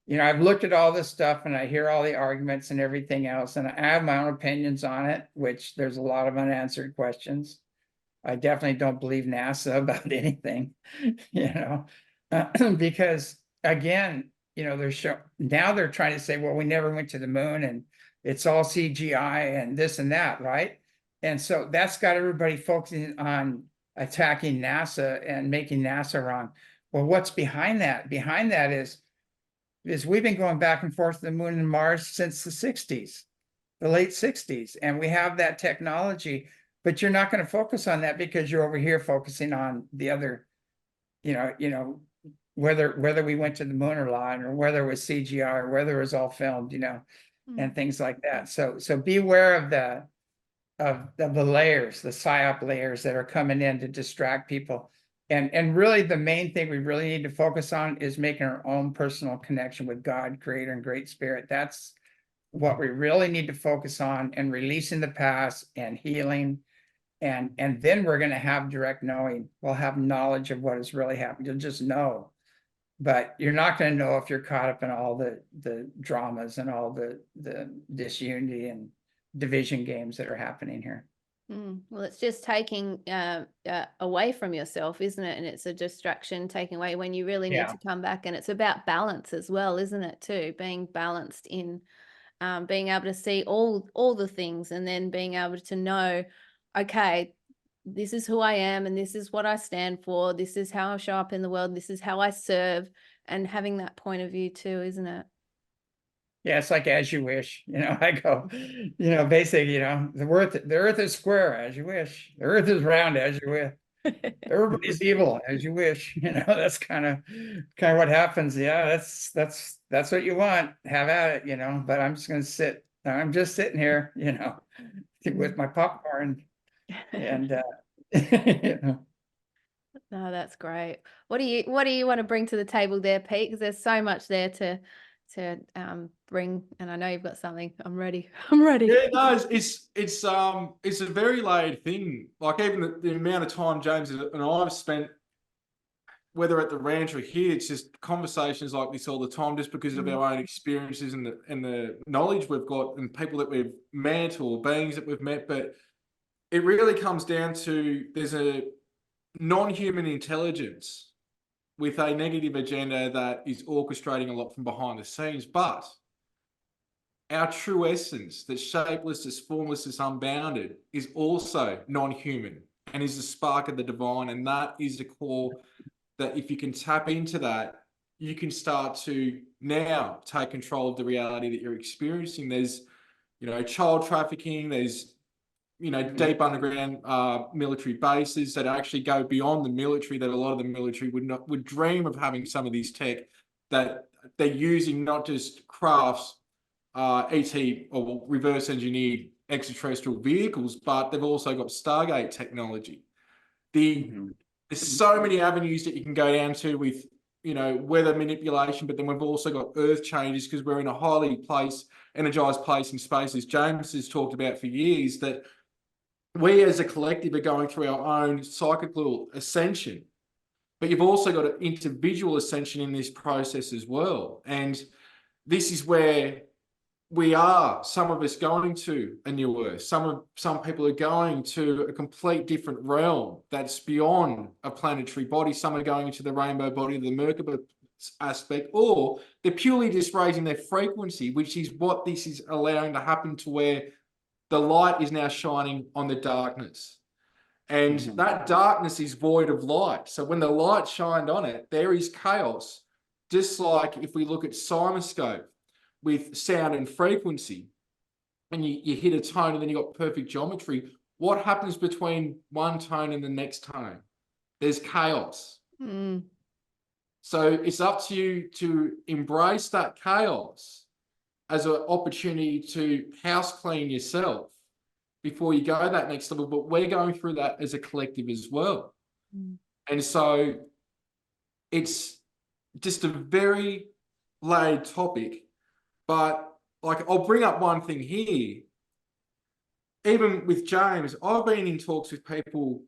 you know, I've looked at all this stuff and I hear all the arguments and everything else, and I have my own opinions on it, which there's a lot of unanswered questions. I definitely don't believe NASA about anything, you know, because again, you know, now they're trying to say, well, we never went to the moon and it's all CGI and this and that, right? And so that's got everybody focusing on attacking NASA and making NASA wrong. Well, what's behind that? Behind that is we've been going back and forth to the moon and Mars since the 60s, the late 60s, and we have that technology, but you're not going to focus on that because you're over here focusing on the other, you know, whether we went to the moon or not, or whether it was CGI or whether it was all filmed, you know, and things like that. So beware of the layers, the psyop layers that are coming in to distract people. And really the main thing we really need to focus on is making our own personal connection with God, Creator, and Great Spirit. That's what we really need to focus on, and releasing the past and healing. And then we're going to have direct knowing. We'll have knowledge of what has really happened. You'll just know. But you're not going to know if you're caught up in all the dramas and all the disunity and division games that are happening here. Well, it's just taking away from yourself, isn't it? And it's a distraction, taking away when you really need to come back. And it's about balance as well, isn't it, too? Being balanced in being able to see all the things, and then being able to know, okay, this is who I am, and this is what I stand for. This is how I show up in the world. This is how I serve, and having that point of view too, isn't it? Yeah, it's like as you wish. You know, I go, you know, basically, you know, the earth is square as you wish. The earth is round as you wish. Everybody's evil as you wish. You know, that's kind of what happens. Yeah, that's what you want. Have at it, you know. But I'm just gonna sit. I'm just sitting here, you know, with my popcorn, and you know. No, that's great. What do you want to bring to the table there, Pete? Because there's so much there to bring, and I know you've got something. I'm ready. I'm ready. Yeah, no, it's a very layered thing. Like even the amount of time James and I've spent, whether at the ranch or here, it's just conversations like this all the time, just because of our own experiences and the knowledge we've got and people that we've met or beings that we've met. But it really comes down to there's a non-human intelligence with a negative agenda that is orchestrating a lot from behind the scenes. But our true essence, that's shapeless, as formless, as unbounded, is also non-human. and is the spark of the divine. And that is the core, that if you can tap into that, you can start to now take control of the reality that you're experiencing. There's, child trafficking, there's, deep underground military bases that actually go beyond the military, that a lot of the military would dream of having some of these tech, that they're using not just crafts, ET or reverse engineered extraterrestrial vehicles, but they've also got Stargate technology. There's so many avenues that you can go down to with, weather manipulation, but then we've also got earth changes, because we're in a highly energized place in space, as James has talked about for years, that we as a collective are going through our own cyclical ascension. But you've also got an individual ascension in this process as well. And this is where we are, some of us going to a new earth. Some people are going to a complete different realm that's beyond a planetary body. Some are going into the rainbow body, the Merkaba aspect, or they're purely just raising their frequency, which is what this is allowing to happen, to where the light is now shining on the darkness. And that darkness is void of light. So when the light shined on it, there is chaos. Just like if we look at Simoscope with sound and frequency, and you hit a tone and then you got perfect geometry, what happens between one tone and the next tone? There's chaos. So it's up to you to embrace that chaos as an opportunity to house clean yourself before you go that next level. But we're going through that as a collective as well. And so it's just a very layered topic. But like, I'll bring up one thing here. Even with James, I've been in talks with people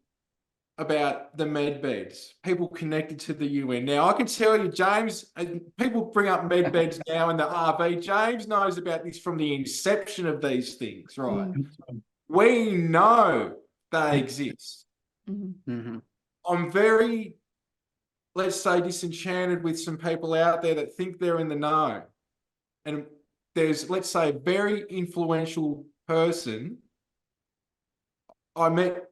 about the med beds, people connected to the UN. Now, I can tell you, James, people bring up med beds now in the RV. James knows about this from the inception of these things, right? We know they exist. I'm very, let's say, disenchanted with some people out there that think they're in the know. And there's, let's say, a very influential person I met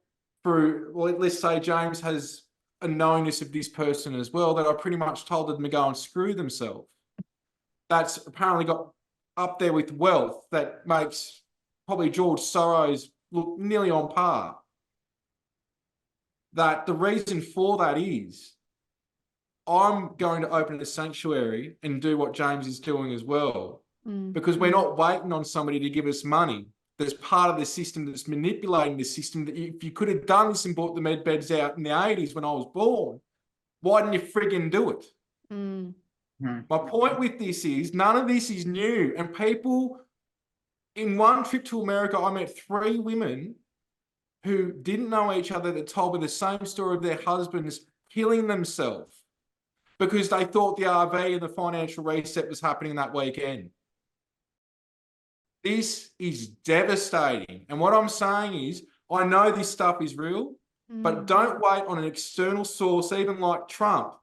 through, well, let's say James has a knownness of this person as well, that I pretty much told them to go and screw themselves. That's apparently got up there with wealth that makes probably George Soros look nearly on par. That the reason for that is I'm going to open a sanctuary and do what James is doing as well, because we're not waiting on somebody to give us money. There's part of the system that's manipulating the system, that if you could have done this and bought the med beds out in the 80s when I was born, why didn't you friggin' do it? My point with this is none of this is new. And people, in one trip to America, I met 3 women who didn't know each other that told me the same story of their husbands killing themselves because they thought the RV and the financial reset was happening that weekend. This is devastating. And what I'm saying is, I know this stuff is real, but don't wait on an external source, even like Trump,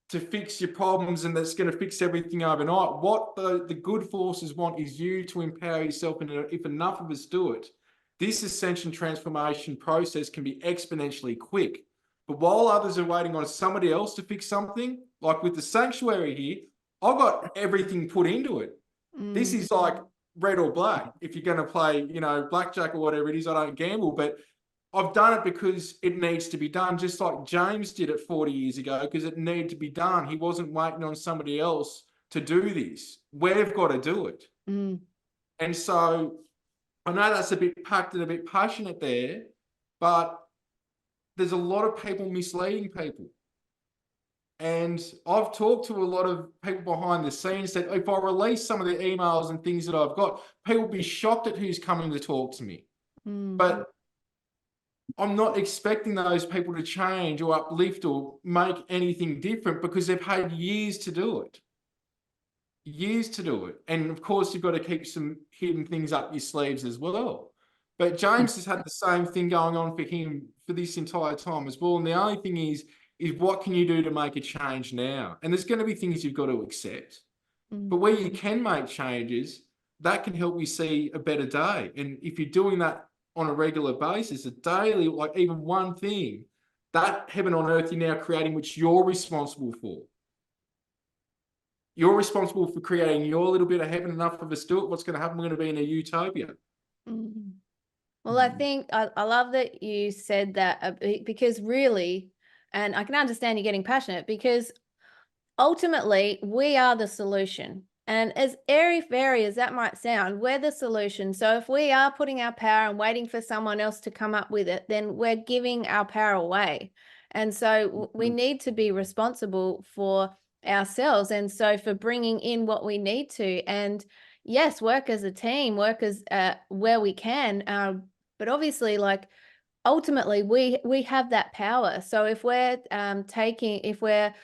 to fix your problems and that's going to fix everything overnight. What the good forces want is you to empower yourself. And if enough of us do it, this ascension transformation process can be exponentially quick. But while others are waiting on somebody else to fix something, like with the sanctuary here, I've got everything put into it. This is like red or black. If you're going to play, blackjack or whatever it is, I don't gamble, but I've done it because it needs to be done, just like James did it 40 years ago, because it needed to be done. He wasn't waiting on somebody else to do this. We've got to do it. And so I know that's a bit packed and a bit passionate there, but there's a lot of people misleading people. And I've talked to a lot of people behind the scenes that if I release some of the emails and things that I've got, people will be shocked at who's coming to talk to me. But I'm not expecting those people to change or uplift or make anything different because they've had years to do it. Years to do it. And of course, you've got to keep some hidden things up your sleeves as well. But James has had the same thing going on for him for this entire time as well. And the only thing is what can you do to make a change now? And there's going to be things you've got to accept. But where you can make changes, that can help you see a better day. And if you're doing that on a regular basis, a daily, like even one thing, that heaven on earth you're now creating, which you're responsible for. You're responsible for creating your little bit of heaven. Enough of us do it. What's going to happen? We're going to be in a utopia. Mm. Well, I think I love that you said that because really, and I can understand you getting passionate because ultimately we are the solution. And as airy-fairy as that might sound, we're the solution. So if we are putting our power and waiting for someone else to come up with it, then we're giving our power away. And so we need to be responsible for ourselves. And so for bringing in what we need to, and yes, work as a team, work as where we can. But obviously, like ultimately, we have that power. So if we're if we're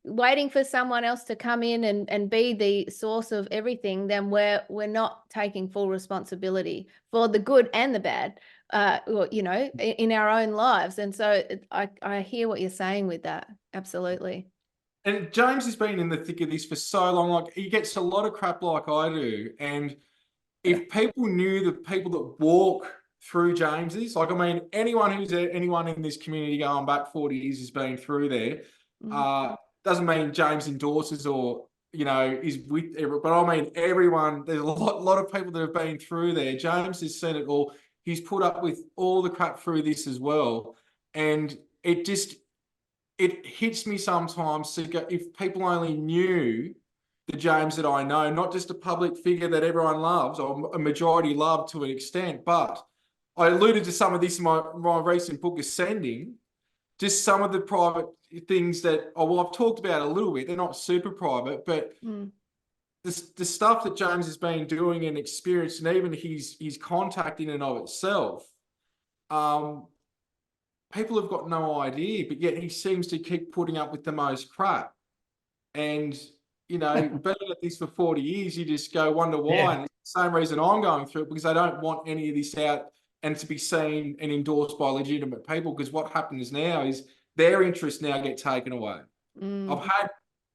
waiting for someone else to come in and be the source of everything, then we're not taking full responsibility for the good and the bad, you know, in our own lives. And so I hear what you're saying with that. Absolutely. And James has been in the thick of this for so long. Like, he gets a lot of crap like I do. And if people knew the people that walk through James's, like, I mean, anyone in this community going back 40 years has been through there. Doesn't mean James endorses or, you know, is with everyone, but I mean everyone. There's a lot of people that have been through there. James has seen it all. He's put up with all the crap through this as well, and it hits me sometimes to go, if people only knew the James that I know, not just a public figure that everyone loves or a majority love to an extent, but I alluded to some of this in my recent book, Ascending. Just some of the private things that, I've talked about a little bit. They're not super private, but the stuff that James has been doing and experienced, and even his contact in and of itself, people have got no idea, but yet he seems to keep putting up with the most crap. And, you know, being at this for 40 years, you just go, wonder why. Yeah. And it's the same reason I'm going through it, because I don't want any of this out and to be seen and endorsed by legitimate people, because what happens now is their interests now get taken away. I've had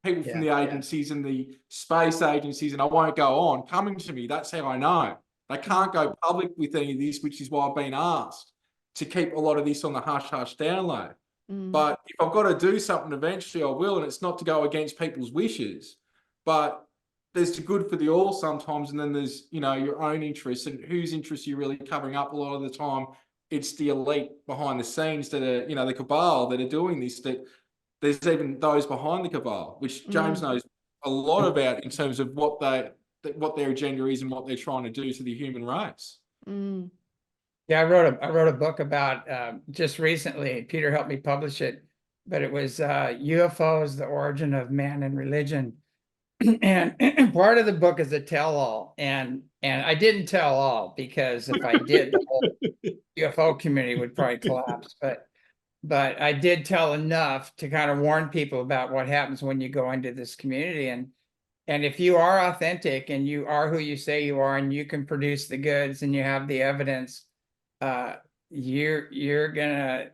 people from the agencies and the space agencies, and I won't go on, coming to me. That's how I know. They can't go public with any of this, which is why I've been asked to keep a lot of this on the hush-hush down low. But if I've got to do something eventually, I will, and it's not to go against people's wishes, but there's the good for the all sometimes, and then there's, you know, your own interests, and whose interests you're really covering up. A lot of the time, it's the elite behind the scenes that are, you know, the cabal that are doing this. That there's even those behind the cabal, which James knows a lot about in terms of what their agenda is and what they're trying to do to the human race. Yeah, I wrote a book about just recently. Peter helped me publish it, but it was UFOs: The Origin of Man and Religion. And part of the book is a tell-all, and I didn't tell all, because if I did, the whole UFO community would probably collapse. But I did tell enough to kind of warn people about what happens when you go into this community. And if you are authentic and you are who you say you are, and you can produce the goods and you have the evidence, you're gonna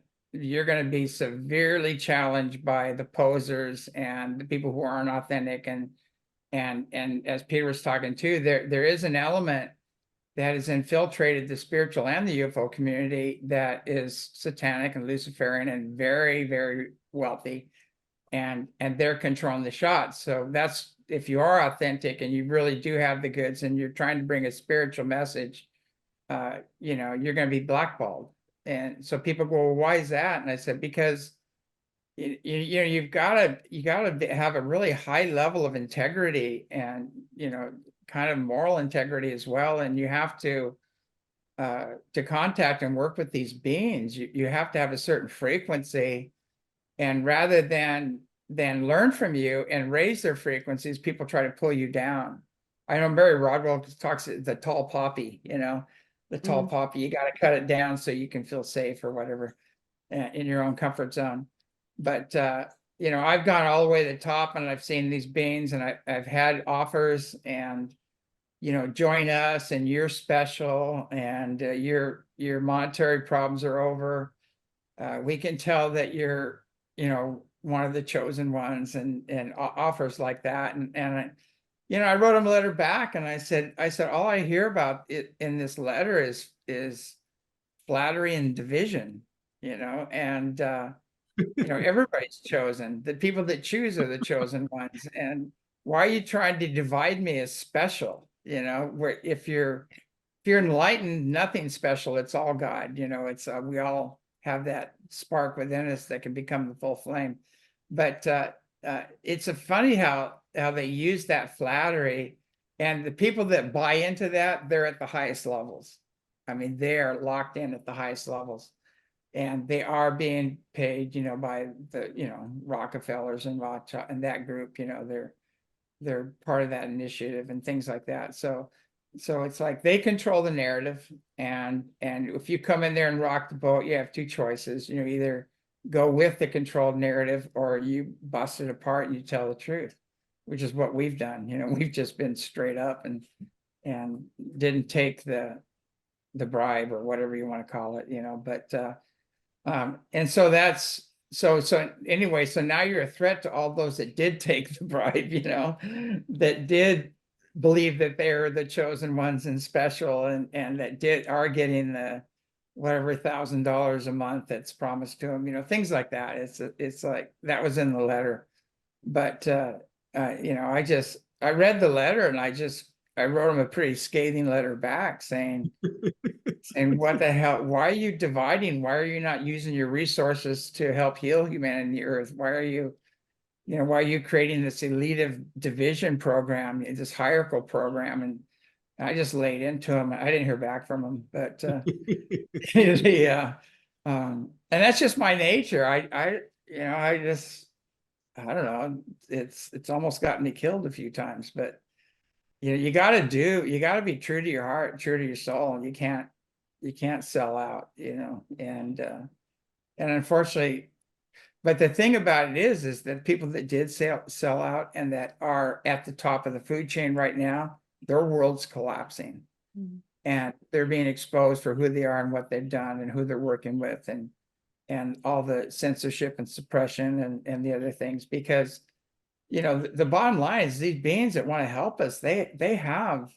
be severely challenged by the posers and the people who aren't authentic. And as Peter was talking too, there is an element that has infiltrated the spiritual and the UFO community that is satanic and Luciferian and very, very wealthy, and they're controlling the shots. So that's, if you are authentic and you really do have the goods and you're trying to bring a spiritual message, you know, you're going to be blackballed. And so people go, well, why is that? And I said, because you know, you gotta have a really high level of integrity, and, you know, kind of moral integrity as well. And you have to contact and work with these beings. You have to have a certain frequency, and rather than learn from you and raise their frequencies, people try to pull you down. I know Mary Rodwell talks the tall poppy, you know, the tall poppy. You got to cut it down so you can feel safe or whatever in your own comfort zone. But you know, I've gone all the way to the top, and I've seen these beings, and I've had offers, and, you know, join us, and you're special, and your monetary problems are over. We can tell that you're, you know, one of the chosen ones, and offers like that. And I, you know, I wrote him a letter back, and I said, all I hear about it in this letter is flattery and division, and everybody's chosen. The people that choose are the chosen ones. And why are you trying to divide me as special? Where if you're enlightened, nothing's special. It's all God. It's we all have that spark within us that can become the full flame. But it's a funny how they use that flattery, and the people that buy into that, they're at the highest levels. I mean, they're locked in at the highest levels, and they are being paid, by the, Rockefellers and Rothschild and that group. They're part of that initiative and things like that. So it's like they control the narrative, and if you come in there and rock the boat, you have two choices. Either go with the controlled narrative, or you bust it apart and you tell the truth, which is what we've done. We've just been straight up and didn't take the bribe or whatever you want to call it. But and so that's so anyway, so now you're a threat to all those that did take the bribe, that did believe that they're the chosen ones and special, and that are getting the whatever $1,000 a month that's promised to them, things like that. It's like that was in the letter. But I read the letter, and I wrote him a pretty scathing letter back saying, what the hell, why are you dividing? Why are you not using your resources to help heal humanity and the earth? Why are you creating this elite division program, this hierarchical program? And I just laid into him. I didn't hear back from him, but and that's just my nature. I don't know. It's almost gotten me killed a few times, but you got to be true to your heart, true to your soul. You can't sell out, and unfortunately, but the thing about it is that people that did sell out and that are at the top of the food chain right now, their world's collapsing. Mm-hmm. And they're being exposed for who they are and what they've done and who they're working with, and all the censorship and suppression and the other things. Because the bottom line is these beings that want to help us, they have,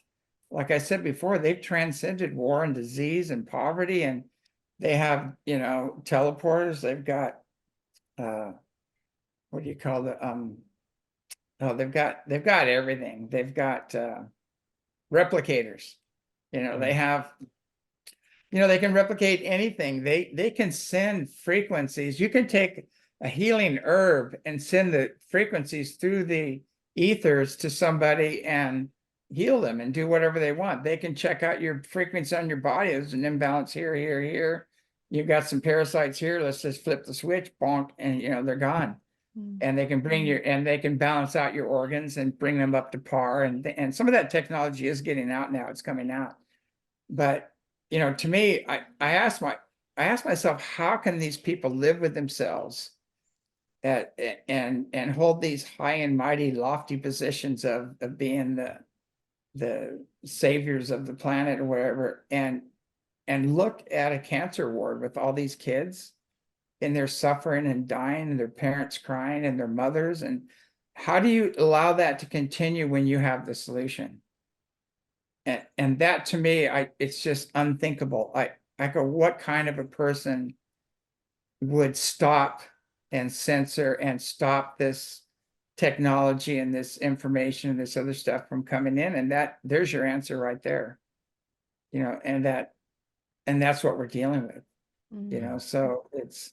like I said before, they've transcended war and disease and poverty, and they have teleporters. They've got what do you call it? They've got everything. They've got replicators. They have, they can replicate anything. They can send frequencies. You can take a healing herb and send the frequencies through the ethers to somebody and heal them and do whatever they want. They can check out your frequency on your body. There's an imbalance here. You've got some parasites here. Let's just flip the switch, bonk, and they're gone. And they can they can balance out your organs and bring them up to par. And some of that technology is getting out now. It's coming out. But to me, I asked myself, how can these people live with themselves and hold these high and mighty, lofty positions of being the saviors of the planet or whatever, and look at a cancer ward with all these kids, and they're suffering and dying, and their parents crying, and their mothers. And how do you allow that to continue when you have the solution? And that, to me, it's just unthinkable. I go, what kind of a person would stop and censor and stop this technology and this information and this other stuff from coming in? And there's your answer right there. And that's what we're dealing with. Mm-hmm. So it's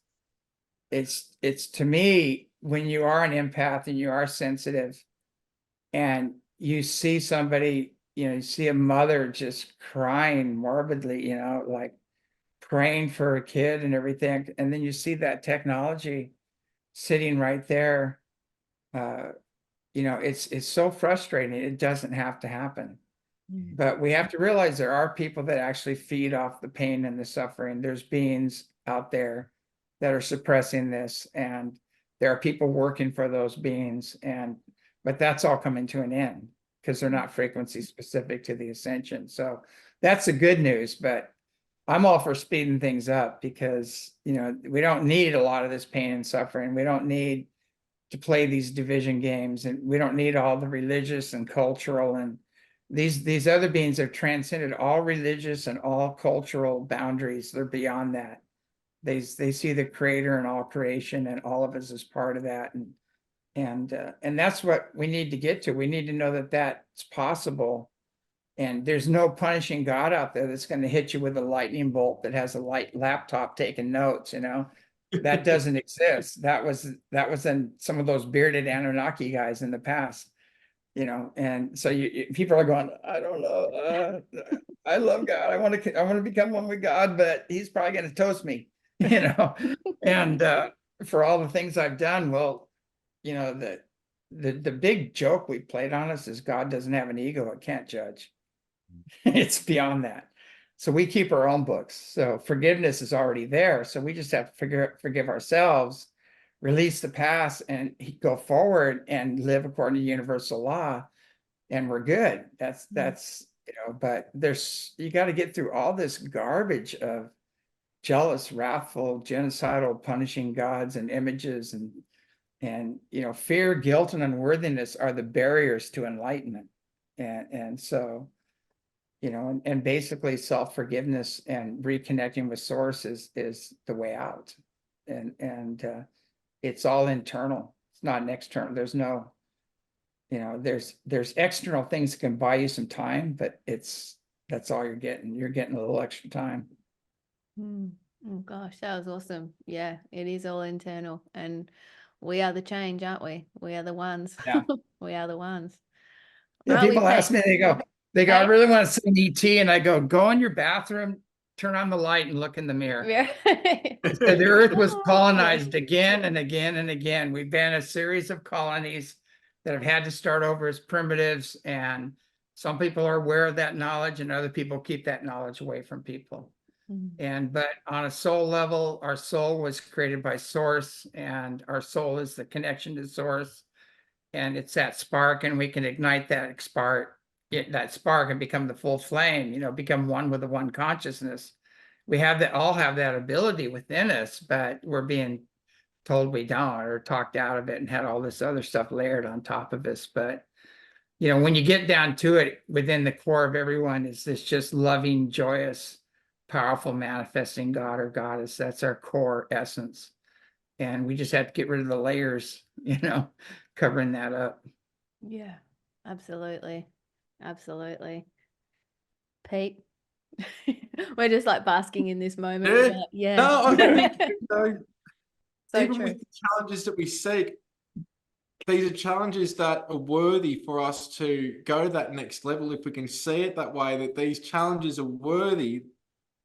to me, when you are an empath and you are sensitive and you see somebody, you see a mother just crying morbidly, like praying for a kid and everything, and then you see that technology sitting right there, it's so frustrating. It doesn't have to happen. Mm-hmm. But we have to realize there are people that actually feed off the pain and the suffering. There's beings out there that are suppressing this, and there are people working for those beings, but that's all coming to an end because they're not frequency specific to the ascension. So that's the good news. But I'm all for speeding things up because we don't need a lot of this pain and suffering. We don't need to play these division games, and we don't need all the religious and cultural and these other beings have transcended all religious and all cultural boundaries. They're beyond that. They see the creator in all creation, and all of us as part of that. And that's what we need to get to. We need to know that that's possible. And there's no punishing God out there that's going to hit you with a lightning bolt that has a light laptop taking notes, you know. That doesn't exist. That was in some of those bearded Anunnaki guys in the past, you know. And so people are going, I don't know, I love God. I want to become one with God, but he's probably going to toast me, you know. And for all the things I've done, well, you know, the big joke we played on us is God doesn't have an ego, it can't judge. It's beyond that. So we keep our own books. So forgiveness is already there. So we just have to forgive ourselves, release the past, and go forward and live according to universal law, and we're good. That's you know. But you got to get through all this garbage of jealous, wrathful, genocidal, punishing gods and images, and you know, fear, guilt, and unworthiness are the barriers to enlightenment. And so, you know, and basically self-forgiveness and reconnecting with source is the way out. And it's all internal. It's not an external. There's no, you know, there's external things that can buy you some time, but that's all you're getting. You're getting a little extra time. Oh gosh, that was awesome. Yeah, it is all internal, and we are the change, aren't we? We are the ones. Yeah. We are the ones. Yeah, Aren't we, people ask me, they go, I Hey? really want to see an ET, and I go in your bathroom, turn on the light, and look in the mirror. Yeah. So the Earth was colonized again and again and again. We've been a series of colonies that have had to start over as primitives, and some people are aware of that knowledge, and other people keep that knowledge away from people. But on a soul level, our soul was created by source, and our soul is the connection to source, and it's that spark, and we can ignite that spark and become the full flame, you know, become one with the one consciousness. We all have that ability within us, but we're being told we don't, or talked out of it, and had all this other stuff layered on top of us. But you know, when you get down to it, within the core of everyone is this just loving, joyous, powerful, manifesting God or goddess. That's our core essence. And we just have to get rid of the layers, you know, covering that up. Yeah, absolutely. Absolutely. Pete, we're just like basking in this moment. Yeah. Yeah. No, I think, you know, So even true. with the challenges that we seek, these are challenges that are worthy for us to go to that next level. If we can see it that way, that these challenges are worthy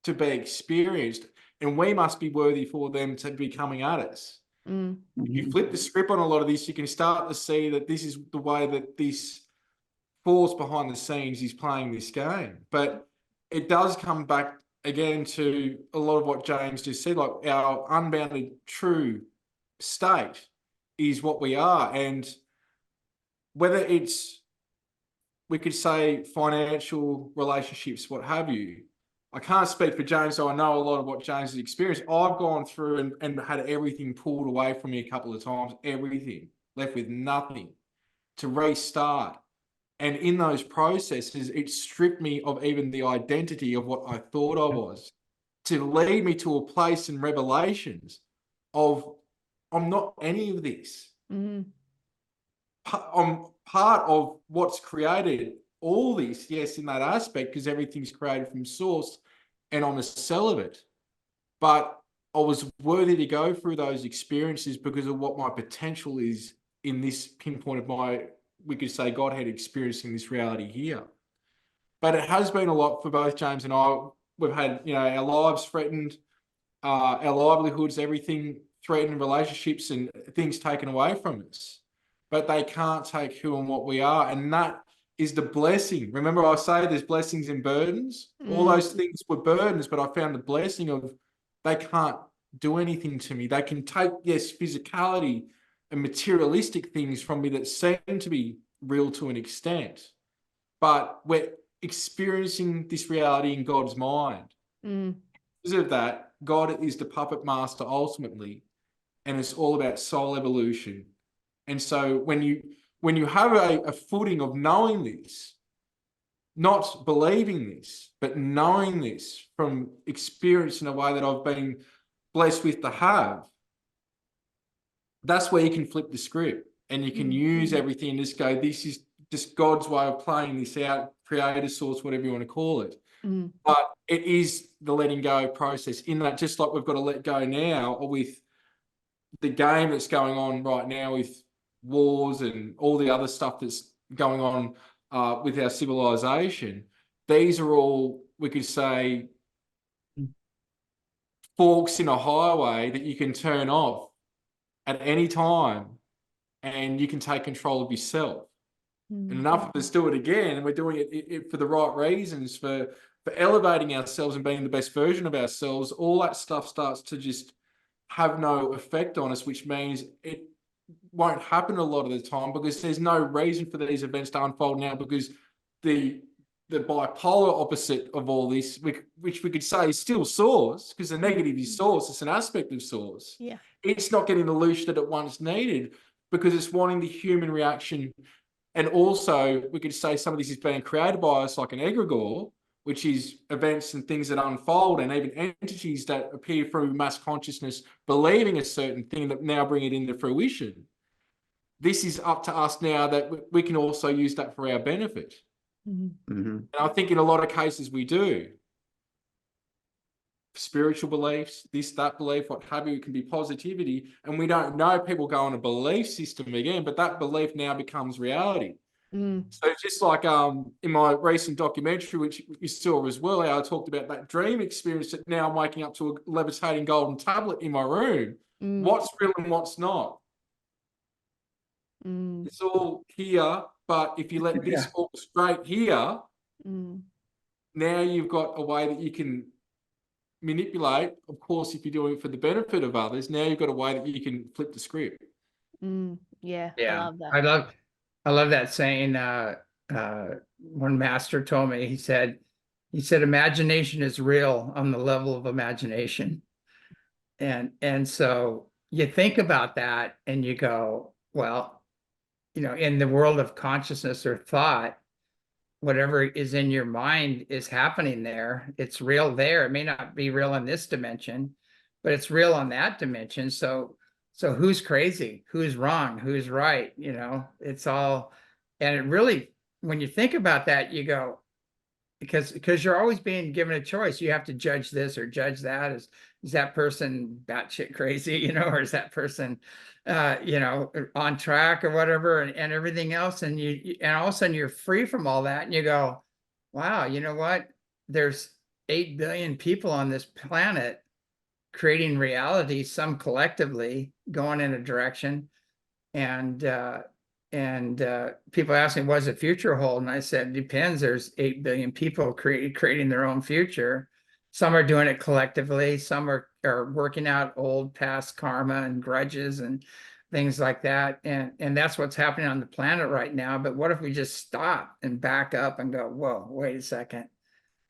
to be experienced, and we must be worthy for them to be coming at us. If you flip the script on a lot of this, you can start to see that this is the way that this force behind the scenes is playing this game. But it does come back again to a lot of what James just said, like our unbounded true state is what we are. And whether it's, we could say financial relationships, what have you, I can't speak for James, so I know a lot of what James has experienced. I've gone through and had everything pulled away from me a couple of times, everything, left with nothing to restart. And in those processes, it stripped me of even the identity of what I thought I was, to lead me to a place in Revelations of, I'm not any of this. I'm part of what's created all this, yes, in that aspect, because everything's created from source, and I'm a cell of it. But I was worthy to go through those experiences because of what my potential is in this pinpoint of my, we could say, Godhead experiencing this reality here. But it has been a lot for both James and I. We've had, you know, our lives threatened, our livelihoods, everything threatened, relationships and things taken away from us. But they can't take who and what we are. And that is the blessing. Remember, I say there's blessings and burdens. All those things were burdens, but I found the blessing of they can't do anything to me. They can take, yes, physicality and materialistic things from me that seem to be real to an extent. But we're experiencing this reality in God's mind. Because of that, God is the puppet master ultimately, and it's all about soul evolution. And so when you have a footing of knowing this, not believing this, but knowing this from experience in a way that I've been blessed with to have, that's where you can flip the script and you can use everything and just go, this is just God's way of playing this out, creator source, whatever you want to call it. But it is the letting go process in that, just like we've got to let go now, or with the game that's going on right now with wars and all the other stuff that's going on with our civilization. These are all, we could say, forks in a highway that you can turn off at any time and you can take control of yourself. And enough of us do it again, and we're doing it for the right reasons, for elevating ourselves and being the best version of ourselves. All that stuff starts to just have no effect on us, which means it won't happen a lot of the time because there's no reason for these events to unfold now, because the bipolar opposite of all this, which we could say is still source, because the negative is source, it's an aspect of source. Yeah. It's not getting the loosh that it once needed because it's wanting the human reaction. And also, we could say some of this is being created by us, like an egregore, which is events and things that unfold, and even entities that appear through mass consciousness believing a certain thing that now bring it into fruition. This is up to us now that we can also use that for our benefit. And I think in a lot of cases we do. Spiritual beliefs, this, that belief, what have you, it can be positivity. And we don't know, people go on a belief system again, but that belief now becomes reality. So just like in my recent documentary, which you saw as well, how I talked about that dream experience that now I'm waking up to a levitating golden tablet in my room. What's real and what's not? It's all here, but if you let this orchestrate here, now you've got a way that you can manipulate. Of course, if you're doing it for the benefit of others, now you've got a way that you can flip the script. Yeah, I love that. I love that saying. One master told me, he said, imagination is real on the level of imagination. And so you think about that and you go, well, you know, in the world of consciousness or thought, whatever is in your mind is happening there. It's real there. It may not be real in this dimension, but it's real on that dimension. So who's crazy? Who's wrong? Who's right? You know, it's all, and it really, when you think about that, you go, because you're always being given a choice. You have to judge this or judge that. Is that person batshit crazy, you know, or is that person, you know, on track or whatever, and everything else. And and all of a sudden you're free from all that, and you go, wow, you know what? There's 8 billion people on this planet creating reality, some collectively going in a direction, and people ask me, what does the future hold? And I said, it depends. There's 8 billion people creating their own future. Some are doing it collectively. Some are working out old past karma and grudges and things like that. And that's what's happening on the planet right now. But what if we just stop and back up and go, whoa, wait a second.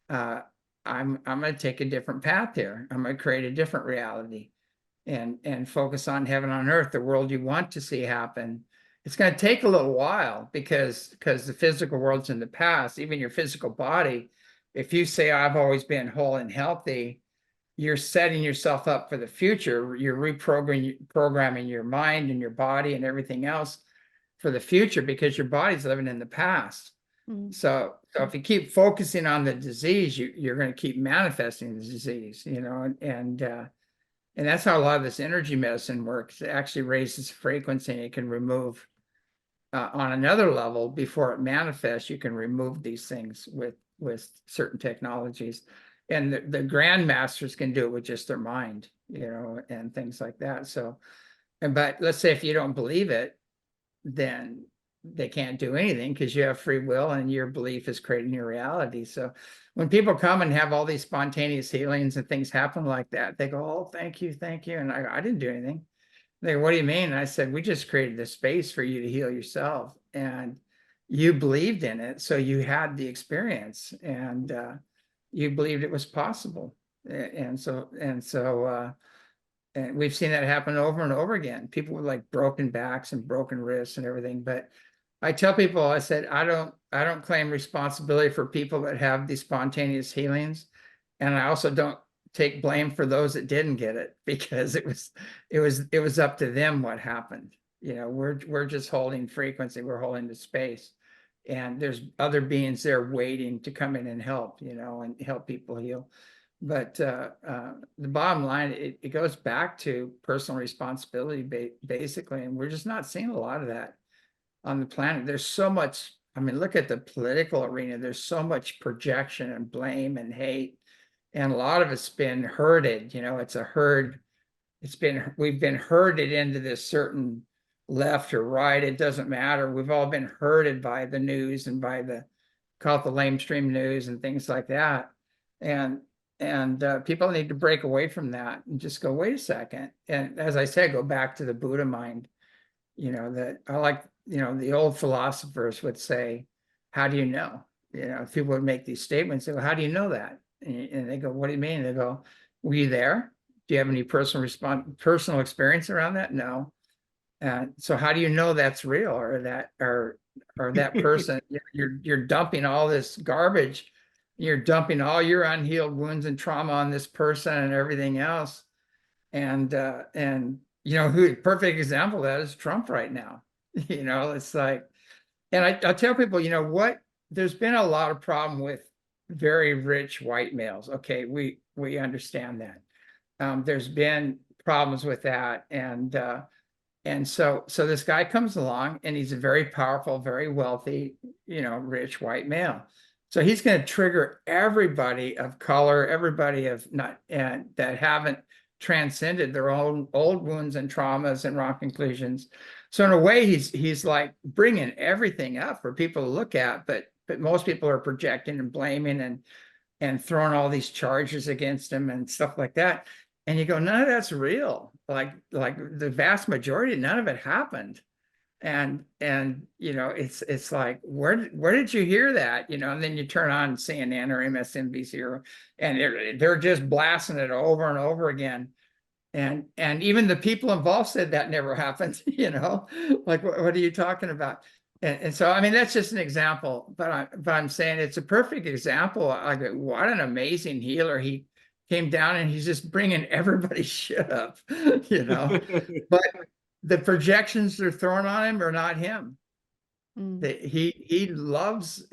I'm going to take a different path here. I'm going to create a different reality and focus on heaven on earth, the world you want to see happen. It's going to take a little while because the physical world's in the past. Even your physical body, if you say, I've always been whole and healthy, you're setting yourself up for the future. You're reprogramming your mind and your body and everything else for the future because your body's living in the past. So if you keep focusing on the disease, you're going to keep manifesting the disease, you know, and that's how a lot of this energy medicine works. It actually raises frequency, and it can remove on another level before it manifests. You can remove these things with certain technologies, and the grandmasters can do it with just their mind, you know, and things like that. So, but let's say if you don't believe it, then they can't do anything because you have free will and your belief is creating your reality. So when people come and have all these spontaneous healings and things happen like that, they go, oh, thank you. And I didn't do anything. They go, what do you mean? And I said, we just created the space for you to heal yourself, and you believed in it. So you had the experience, and you believed it was possible. And we've seen that happen over and over again. People with like broken backs and broken wrists and everything, but I tell people, I said, I don't claim responsibility for people that have these spontaneous healings. And I also don't take blame for those that didn't get it, because it was up to them what happened. You know, we're just holding frequency, we're holding the space. And there's other beings there waiting to come in and help, you know, and help people heal. But the bottom line, it goes back to personal responsibility, basically, and we're just not seeing a lot of that on the planet. There's so much, I mean, look at the political arena. There's so much projection and blame and hate. And a lot of it's been herded, you know, it's a herd. We've been herded into this certain left or right. It doesn't matter. We've all been herded by the news and by call it the lamestream news and things like that. And people need to break away from that and just go, wait a second. And as I said, go back to the Buddha mind, you know, that I like, you know, the old philosophers would say, how do you know? You know, people would make these statements, say, well, how do you know that? And they go, what do you mean? They go, were you there? Do you have any personal experience around that? No. So how do you know that's real, or that person, you're dumping all this garbage, you're dumping all your unhealed wounds and trauma on this person and everything else. And you know, perfect example of that is Trump right now. You know, it's like, and I tell people, you know what, there's been a lot of problem with very rich white males. Okay, we understand that. There's been problems with that. And so this guy comes along and he's a very powerful, very wealthy, you know, rich white male. So he's going to trigger everybody of color, everybody of not, and that haven't transcended their own old wounds and traumas and wrong conclusions. So in a way, he's like bringing everything up for people to look at, but most people are projecting and blaming and throwing all these charges against him and stuff like that. And you go, none of that's real. Like the vast majority, none of it happened. And you know, it's like, where did you hear that? You know, and then you turn on CNN or MSNBC and they're just blasting it over and over again. And even the people involved said that never happened, you know, like, what are you talking about? And so, I mean, that's just an example, but I'm saying it's a perfect example. Like, what an amazing healer. He came down and he's just bringing everybody's shit up, you know, but the projections they're throwing on him are not him. He loves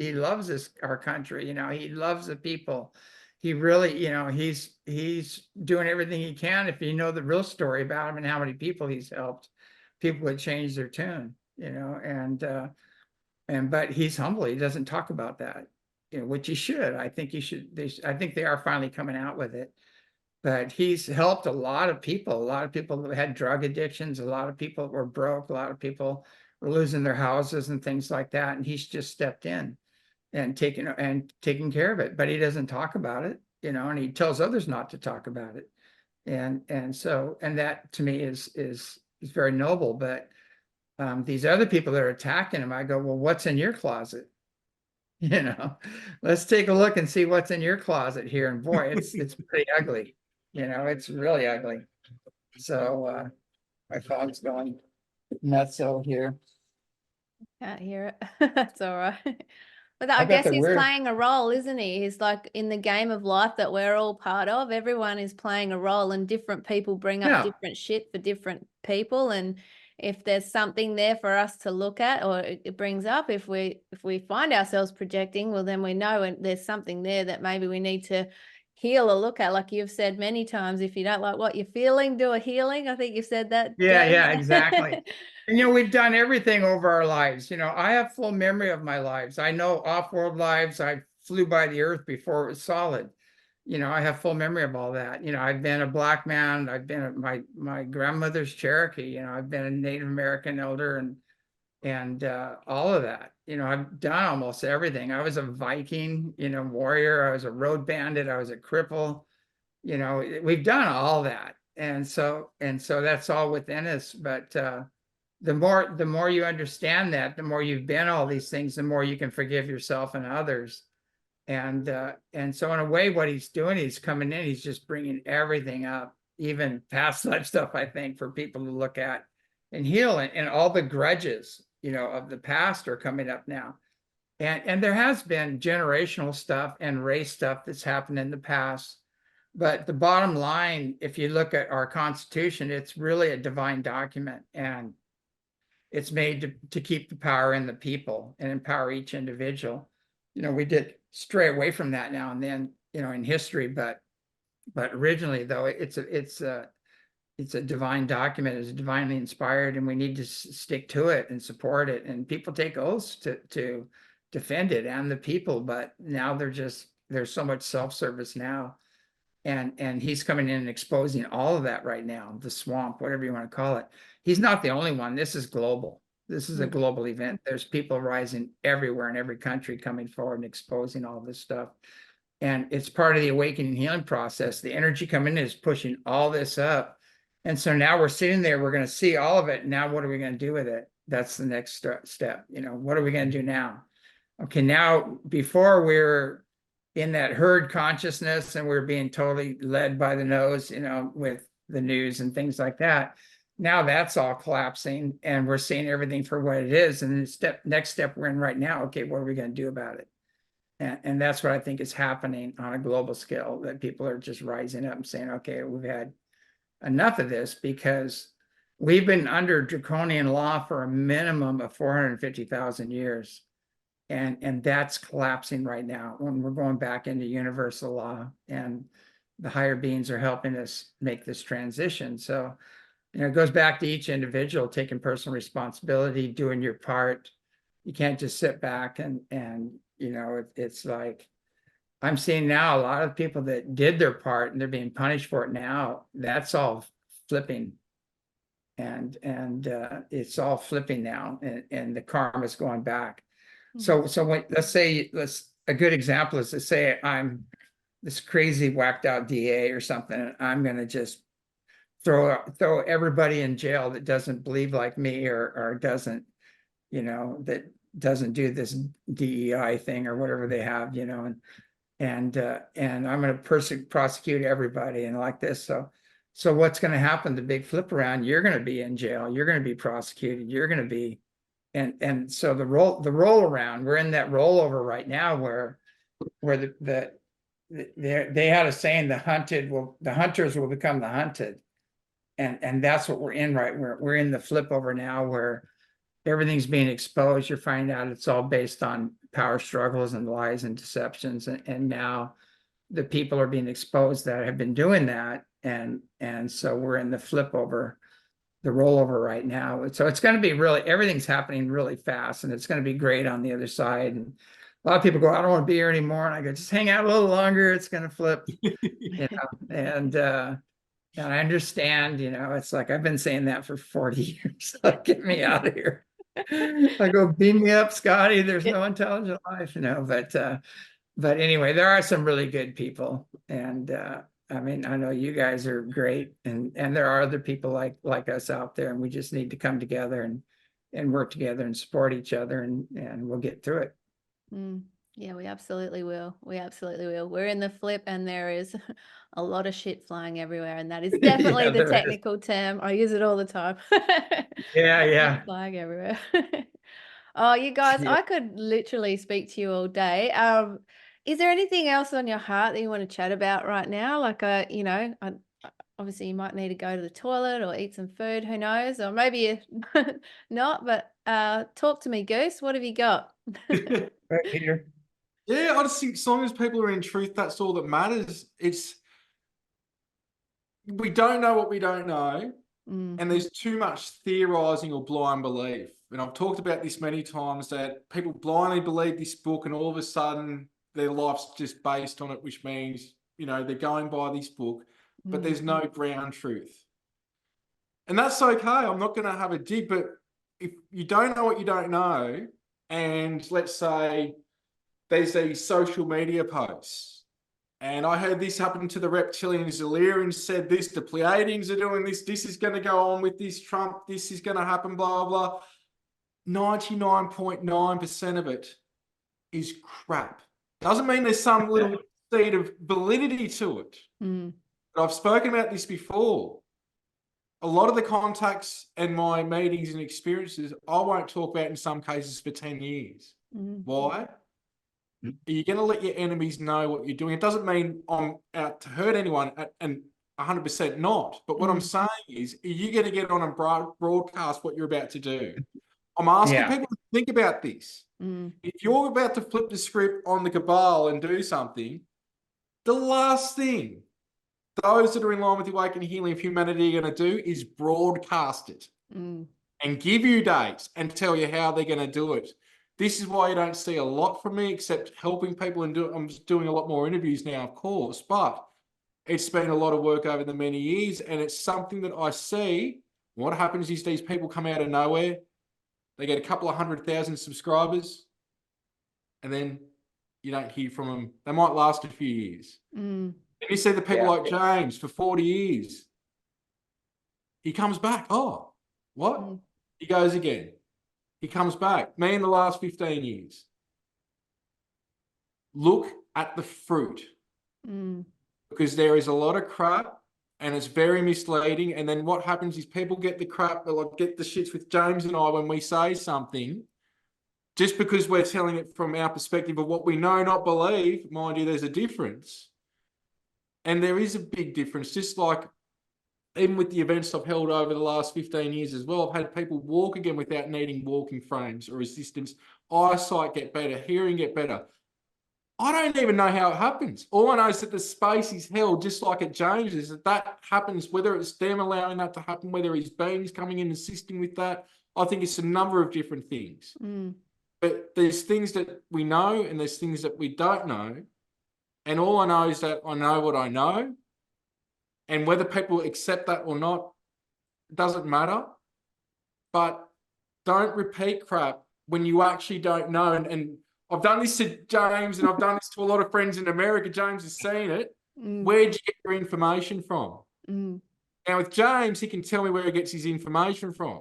our country, you know, he loves the people. He really, you know, he's doing everything he can. If you know the real story about him and how many people he's helped, people would change their tune, you know, but he's humble. He doesn't talk about that, you know, which he should. I think he should. I think they are finally coming out with it. But he's helped a lot of people who had drug addictions, a lot of people were broke, a lot of people were losing their houses and things like that. And he's just stepped in and taking care of it, but he doesn't talk about it, you know, and he tells others not to talk about it. And that to me is very noble. But these other people that are attacking him, I go, well, what's in your closet? You know, let's take a look and see what's in your closet here. And boy, it's pretty ugly. You know, it's really ugly. So my phone's going nuts over here. Can't hear it. That's all right. But I bet guess he's we're- playing a role, isn't he? He's like in the game of life that we're all part of. Everyone is playing a role, and different people bring up Yeah. different shit for different people. And if there's something there for us to look at, or it brings up, if we find ourselves projecting, well, then we know and there's something there that maybe we need to heal or look at. Like you've said many times, if you don't like what you're feeling, do a healing. I think you've said that. Yeah, James. yeah, exactly. And, you know, we've done everything over our lives. You know, I have full memory of my lives. I know off-world lives. I flew by the earth before it was solid. You know, I have full memory of all that. You know, I've been a black man. I've been my grandmother's Cherokee. You know, I've been a Native American elder and all of that. You know, I've done almost everything. I was a Viking, you know, warrior. I was a road bandit. I was a cripple. You know, we've done all that. And so that's all within us. But the more you understand that, the more you've been all these things, the more you can forgive yourself and others. And so in a way, what he's doing, he's coming in, he's just bringing everything up, even past life stuff, I think, for people to look at and heal, and all the grudges, of the past are coming up now. And there has been generational stuff and race stuff that's happened in the past. But the bottom line, if you look at our Constitution, it's really a divine document, and it's made to keep the power in the people and empower each individual. We did stray away from that now and then, in history, but originally, though, it's a divine document. It's divinely inspired, and we need to stick to it and support it. And people take oaths to defend it and the people, but now there's so much self-service now. And he's coming in and exposing all of that right now, the swamp, whatever you want to call it. He's not the only one. This is global. This is a global event. There's people rising everywhere in every country coming forward and exposing all this stuff. And it's part of the awakening healing process. The energy coming in is pushing all this up. And so now we're sitting there, we're going to see all of it. Now, what are we going to do with it? That's the next step. What are we going to do now? Okay, now, before we're in that herd consciousness and we're being totally led by the nose, with the news and things like that. Now that's all collapsing and we're seeing everything for what it is. And the next step we're in right now, okay, what are we going to do about it? And that's what I think is happening on a global scale, that people are just rising up and saying, okay, we've had enough of this, because we've been under draconian law for a minimum of 450,000 years. And that's collapsing right now when we're going back into universal law, and the higher beings are helping us make this transition. So, it goes back to each individual taking personal responsibility, doing your part. You can't just sit back and it's like, I'm seeing now a lot of people that did their part and they're being punished for it now. That's all flipping. And it's all flipping now, and the karma is going back. So when, a good example is to say I'm this crazy whacked out DA or something, and I'm going to just throw everybody in jail that doesn't believe like me, or doesn't, that doesn't do this DEI thing or whatever they have, and I'm going to prosecute everybody and like this. So what's going to happen? The big flip around, you're going to be in jail, you're going to be prosecuted, you're going to be. And so the roll around, we're in that rollover right now where they had a saying, the hunters will become the hunted. And that's what we're in, right? We're in the flip over now where everything's being exposed. You're finding out it's all based on power struggles and lies and deceptions. And now the people are being exposed that have been doing that. And so we're in the flip over, the rollover right now. So it's going to be everything's happening really fast, and it's going to be great on the other side. And a lot of people go, I don't want to be here anymore. And I go, just hang out a little longer. It's going to flip, and I understand, it's like, I've been saying that for 40 years. Like, get me out of here. I go, beam me up, Scotty. There's no intelligent life, but anyway, there are some really good people. And, I mean, I know you guys are great, and there are other people like us out there, and we just need to come together and work together and support each other, and we'll get through it. Yeah, we absolutely will. We absolutely will. We're in the flip, and there is a lot of shit flying everywhere, and that is definitely Yeah, the there is. technical term. I use it all the time. Yeah. Flying everywhere. Oh, you guys, Yeah. I could literally speak to you all day. Is there anything else on your heart that you want to chat about right now? Like, obviously you might need to go to the toilet or eat some food, who knows? Or maybe you not, but talk to me, Goose. What have you got? Right, Peter. Yeah, I just think as long as people are in truth, that's all that matters. We don't know what we don't know, and there's too much theorizing or blind belief. And I've talked about this many times, that people blindly believe this book, and all of a sudden their life's just based on it, which means, they're going by this book, but there's no ground truth. And that's okay. I'm not going to have a dig, but if you don't know what you don't know, and let's say there's these social media posts, and I heard this happened to the reptilians, the Illyrians said this, the Pleiadians are doing this is going to go on with this Trump, this is going to happen, blah, blah. 99.9% of it is crap. Doesn't mean there's some little seed of validity to it. But I've spoken about this before. a lot of the contacts and my meetings and experiences, I won't talk about in some cases for 10 years. Why? Are you going to let your enemies know what you're doing? It doesn't mean I'm out to hurt anyone, and 100% not. But what I'm saying is, are you going to get on and broadcast what you're about to do? I'm asking people to think about this. If you're about to flip the script on the cabal and do something, the last thing those that are in line with the awakening healing of humanity are going to do is broadcast it and give you dates and tell you how they're going to do it. This is why you don't see a lot from me, except helping people and I'm doing a lot more interviews now, of course, but it's been a lot of work over the many years, and it's something that I see. What happens is these people come out of nowhere, they get a couple of 100,000 subscribers, and then you don't hear from them. They might last a few years. And you see the people like James for 40 years. He comes back. Oh, what? He goes again. He comes back. Me in the last 15 years. Look at the fruit. Because there is a lot of crap and it's very misleading. And then what happens is people get the crap, like get the shits with James and I when we say something, just because we're telling it from our perspective of what we know, not believe. Mind you, there's a difference. And there is a big difference, just like even with the events I've held over the last 15 years as well, I've had people walk again without needing walking frames or assistance, eyesight get better, hearing get better. I don't even know how it happens. All I know is that the space is held just like at James's, that happens, whether it's them allowing that to happen, whether it's beings coming in and assisting with that. I think it's a number of different things. But there's things that we know and there's things that we don't know. And all I know is that I know what I know. And whether people accept that or not, it doesn't matter. But don't repeat crap when you actually don't know. And I've done this to James and I've done this to a lot of friends in America. James has seen it. Where'd you get your information from? Now with James, he can tell me where he gets his information from,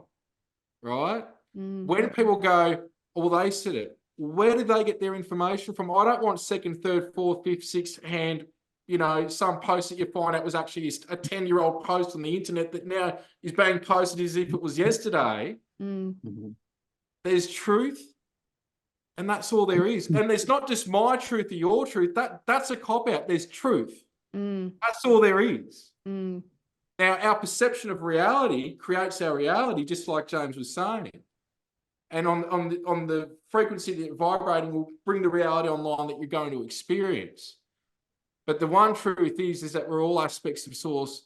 right? When people go, oh, well, they said it. Where did they get their information from? I don't want second, third, fourth, fifth, sixth hand, some post that you find out was actually a 10-year-old post on the internet that now is being posted as if it was yesterday. There's truth, and that's all there is. And there's not just my truth or your truth. That's a cop-out. There's truth. That's all there is. Now, our perception of reality creates our reality, just like James was saying. And on the frequency that you're vibrating will bring the reality online that you're going to experience. But the one truth is that we're all aspects of source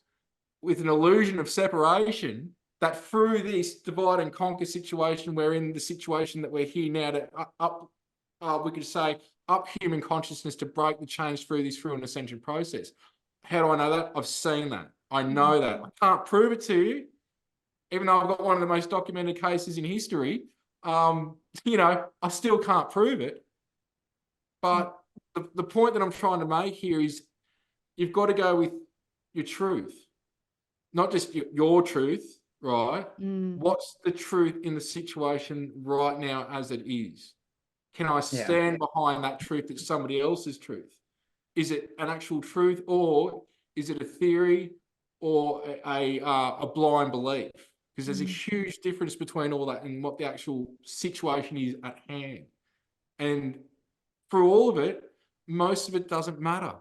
with an illusion of separation, that through this divide and conquer situation, we're in the situation that we're here now to we could say up human consciousness to break the chains through an ascension process. How do I know that? I've seen that. I know that. I can't prove it to you, even though I've got one of the most documented cases in history. I still can't prove it. But the point that I'm trying to make here is you've got to go with your truth, not just your truth, right? What's the truth in the situation right now as it is? Can I stand behind that truth that's somebody else's truth? Is it an actual truth, or is it a theory or a blind belief? Because there's a huge difference between all that and what the actual situation is at hand. And through all of it, most of it doesn't matter.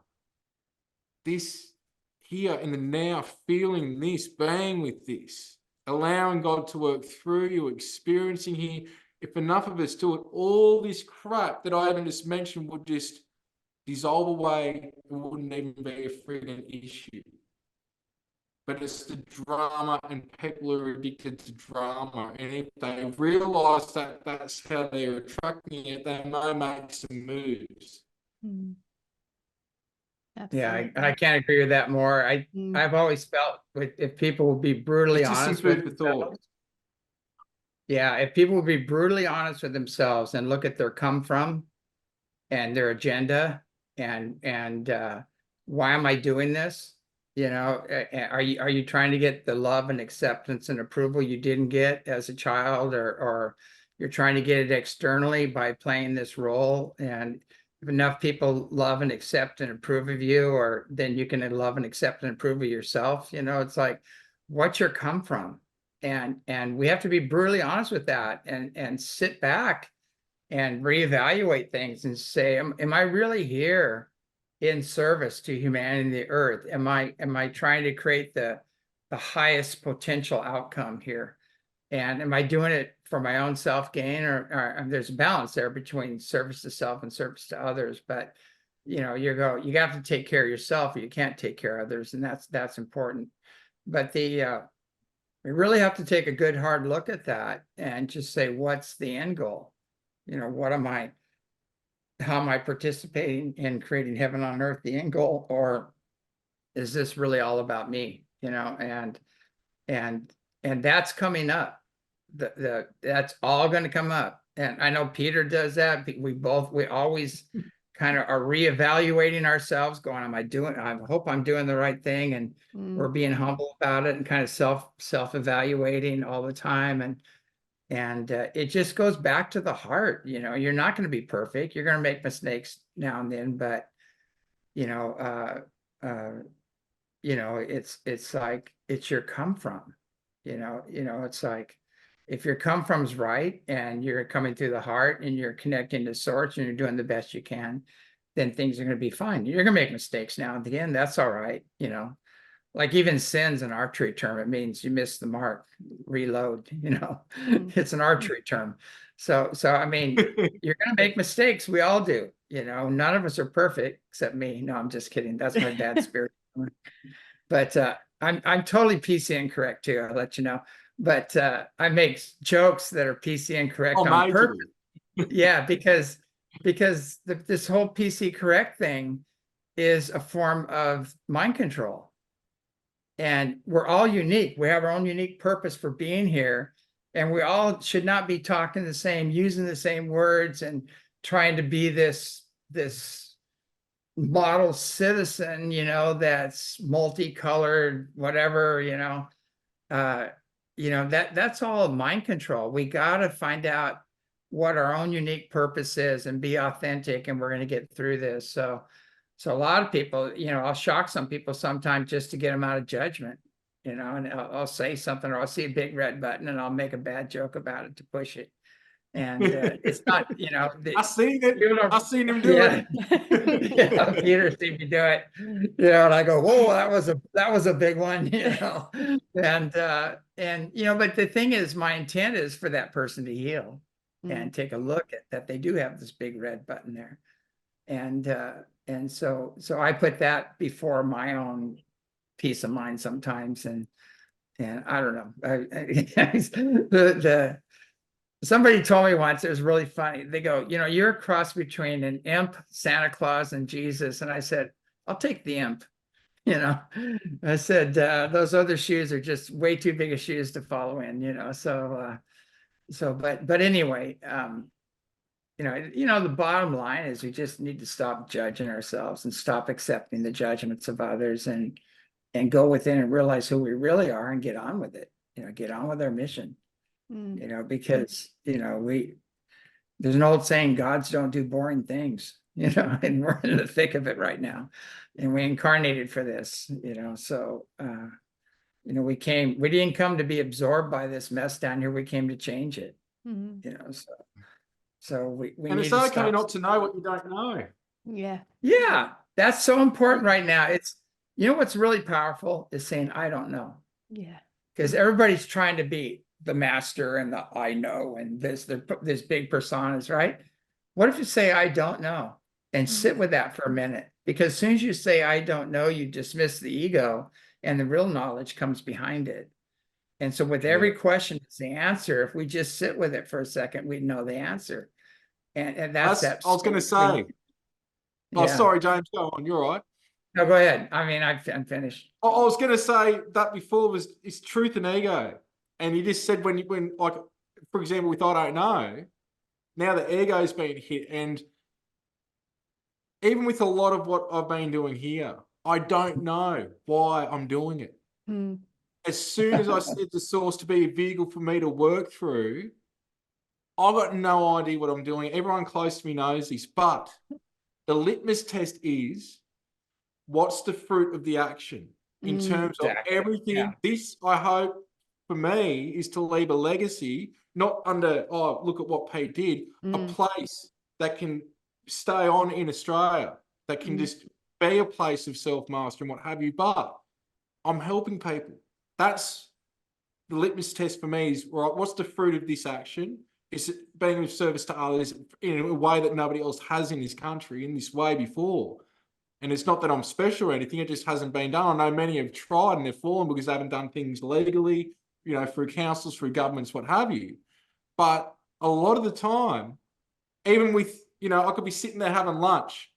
This here in the now, feeling this, being with this, allowing God to work through you, experiencing here. If enough of us do it, all this crap that I haven't just mentioned would just dissolve away and wouldn't even be a frigging issue. But it's the drama, and people are addicted to drama. And if they realise that that's how they're attracting it, they may make some moves. Yeah, I can't agree with that more. I've always felt if people would be brutally honest with themselves. Yeah, if people would be brutally honest with themselves and look at their come from and their agenda and why am I doing this? Are you trying to get the love and acceptance and approval you didn't get as a child, or you're trying to get it externally by playing this role? And if enough people love and accept and approve of you, or then you can love and accept and approve of yourself. It's like, what's your come from? And we have to be brutally honest with that and sit back and reevaluate things and say, am I really here in service to humanity and the earth? Am I trying to create the highest potential outcome here? And am I doing it for my own self gain, or there's a balance there between service to self and service to others? But you have to take care of yourself, or you can't take care of others, and that's important. But we really have to take a good hard look at that and just say, what's the end goal? How am I participating in creating heaven on earth, the end goal, or is this really all about me? And that's coming up. That's all going to come up. And I know Peter does that. We always kind of are reevaluating ourselves, going, I hope I'm doing the right thing. And we're being humble about it and kind of self-evaluating all the time. And it just goes back to the heart. You're not going to be perfect. You're going to make mistakes now and then, but it's like, it's your come from. It's like, if your come from's right and you're coming through the heart and you're connecting to source and you're doing the best you can, then things are going to be fine. You're going to make mistakes now and again. That's all right. Like even sin's an archery term. It means you missed the mark, reload, it's an archery term. So I mean, you're going to make mistakes. We all do, none of us are perfect except me. No, I'm just kidding. That's my bad spirit. But I'm totally PC incorrect too. I'll let you know. But I make jokes that are PC incorrect on purpose. Yeah, because this whole PC correct thing is a form of mind control. And we're all unique. We have our own unique purpose for being here. And we all should not be talking the same, using the same words, and trying to be this model citizen, that's multicolored, whatever, that's all mind control. We got to find out what our own unique purpose is and be authentic, and we're going to get through this. So a lot of people, I'll shock some people sometimes just to get them out of judgment, and I'll say something, or I'll see a big red button and I'll make a bad joke about it to push it. And it's not, I seen it. I seen him do it. Yeah, Peter seen me do it. And I go, whoa, that was a big one, And but the thing is, my intent is for that person to heal and take a look at that they do have this big red button there. And so I put that before my own peace of mind sometimes. And I don't know. Somebody told me once, it was really funny. They go, you're a cross between an imp, Santa Claus, and Jesus. And I said, I'll take the imp. I said, those other shoes are just way too big of shoes to follow in, but anyway, the bottom line is we just need to stop judging ourselves and stop accepting the judgments of others, and go within and realize who we really are and get on with it, get on with our mission. Because, there's an old saying, gods don't do boring things, and we're in the thick of it right now. And we incarnated for this, so, we didn't come to be absorbed by this mess down here. We came to change it, so we and it's okay not to know what you don't know. Yeah, that's so important right now. It's, what's really powerful is saying, I don't know. Yeah, because everybody's trying to be the master and the I know and this big personas, right? What if you say I don't know and sit with that for a minute? Because as soon as you say I don't know, you dismiss the ego, and the real knowledge comes behind it. And so with every question, it's the answer. If we just sit with it for a second, we'd know the answer. And that's that. I was going to say. Oh, sorry, James. Go on. You're all right. No, go ahead. I mean, I'm finished. I was going to say that before is truth and ego. And you just said when like, for example, with I don't know, now the ego's been hit. And even with a lot of what I've been doing here, I don't know why I'm doing it. As soon as I said the source to be a vehicle for me to work through, I got no idea what I'm doing. Everyone close to me knows this, but the litmus test is, what's the fruit of the action? in terms of Exactly. everything. Yeah. This, I hope, for me, is to leave a legacy, not under, oh, look at what Pete did, a place that can stay on in Australia, that can just be a place of self-mastery and what have you. But I'm helping people. That's the litmus test for me is, right, what's the fruit of this action? Is it being of service to others in a way that nobody else has in this country in this way before? And it's not that I'm special or anything, it just hasn't been done. I know many have tried and they've fallen because they haven't done things legally, through councils, through governments, what have you. But a lot of the time, even with, I could be sitting there having lunch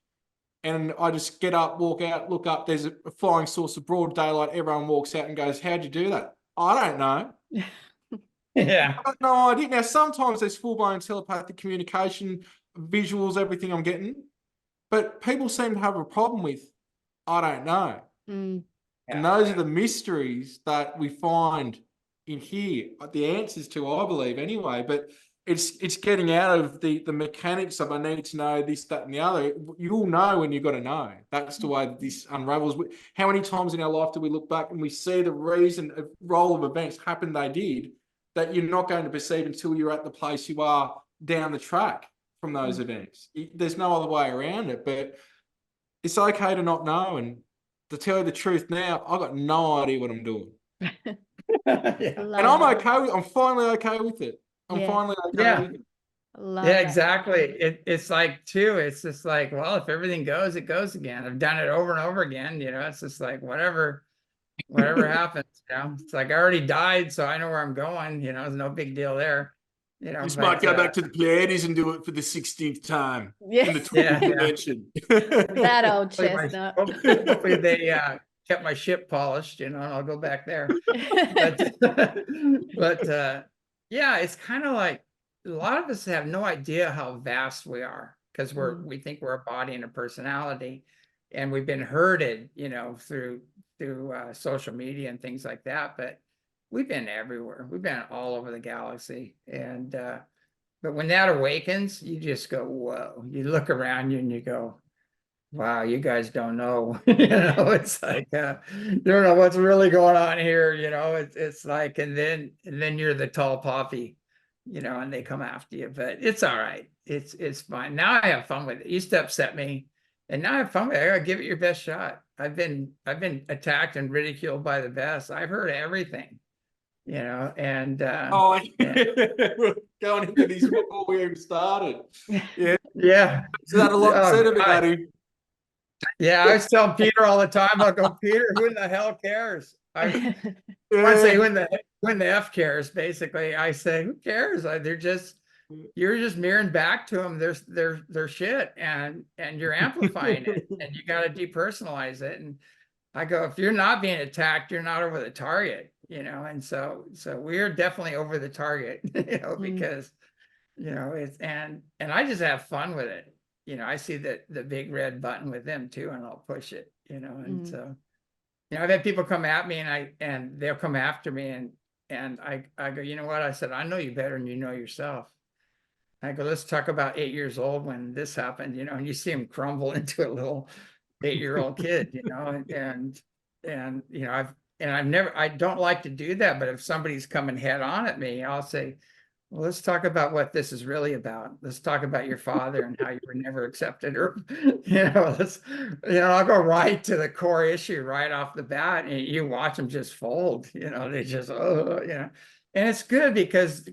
and I just get up, walk out, look up, there's a flying source of broad daylight. Everyone walks out and goes, how'd you do that? I don't know. Yeah. I got no idea. Now, sometimes there's full-blown telepathic communication, visuals, everything I'm getting. But people seem to have a problem with, I don't know. And those are the mysteries that we find in here, the answers to, I believe, anyway. But it's getting out of the mechanics of I need to know this, that, and the other. You'll know when you've got to know. That's the way that this unravels. How many times in our life do we look back and we see the reason, role of events happened they did, that you're not going to perceive until you're at the place you are down the track from those events. There's no other way around it, but it's okay to not know. And to tell you the truth now, I've got no idea what I'm doing. And I'm finally okay with it. I'm finally okay with it. Yeah, exactly. It's like, too, it's just like, well, if everything goes, it goes again. I've done it over and over again, it's just like, whatever happens, it's like I already died, so I know where I'm going, there's no big deal there. This might go back to the Pleiades and do it for the 16th time in the 12th dimension. That old chestnut. Hopefully they kept my ship polished, and I'll go back there. But yeah, it's kind of like a lot of us have no idea how vast we are because we think we're a body and a personality, and we've been herded, through social media and things like that. But we've been everywhere. We've been all over the galaxy. And, but when that awakens, you just go, whoa, you look around you and you go, wow, you guys don't know, it's like, you don't know what's really going on here. It's like, and then you're the tall poppy, and they come after you, but it's all right. It's fine. Now I have fun with it. It used to upset me. And now I have fun with it. I gotta give it your best shot. I've been attacked and ridiculed by the best. I've heard everything. And we're going into these before we even started. Yeah. So that a lot said about him. Yeah, I was telling Peter all the time, I'll go, Peter, who in the hell cares? I say when the F cares, basically. I say, who cares? You're just mirroring back to them their shit, and you're amplifying it, and you got to depersonalize it. And I go, if you're not being attacked, you're not over the target. And so we're definitely over the target, because, it's, and I just have fun with it. I see the big red button with them too, and I'll push it, and so, I've had people come at me and they'll come after me and I go, you know what? I said, I know you better than you know yourself. I go, let's talk about 8 years old when this happened, and you see him crumble into a little 8-year-old kid, I don't like to do that, but if somebody's coming head on at me, I'll say, well, let's talk about what this is really about. Let's talk about your father and how you were never accepted, or, I'll go right to the core issue right off the bat, and you watch them just fold, they just, and it's good because,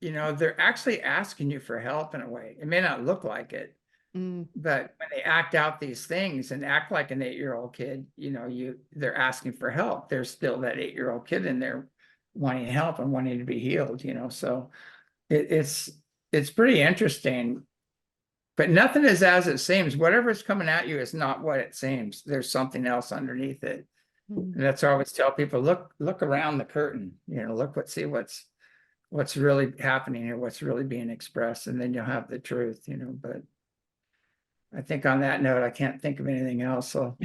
they're actually asking you for help in a way. It may not look like it, but when they act out these things and act like an 8-year-old kid, they're asking for help. There's still that 8-year-old kid in there wanting help and wanting to be healed, so it's pretty interesting. But nothing is as it seems. Whatever's coming at you is not what it seems. There's something else underneath it. And that's why I always tell people, look around the curtain, see what's really happening here, what's really being expressed, and then you'll have the truth, but I think on that note, I can't think of anything else. So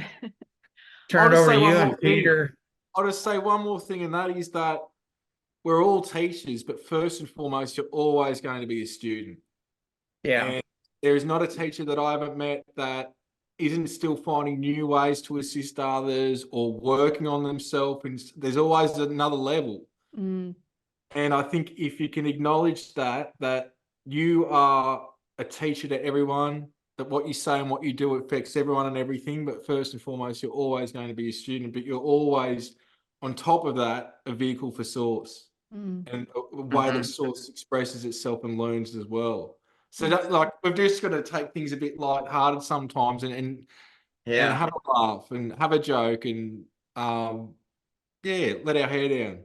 turn it over to you and Peter. I'll just say one more thing, and that is that we're all teachers, but first and foremost, you're always going to be a student. Yeah. And there is not a teacher that I haven't met that isn't still finding new ways to assist others or working on themselves, and there's always another level. Mm. And I think if you can acknowledge that you are a teacher to everyone, that what you say and what you do affects everyone and everything, but first and foremost, you're always going to be a student, but you're always, on top of that, a vehicle for Source, and a way that Source expresses itself and learns as well. So that, like, we've just got to take things a bit lighthearted sometimes, and have a laugh and have a joke, and let our hair down.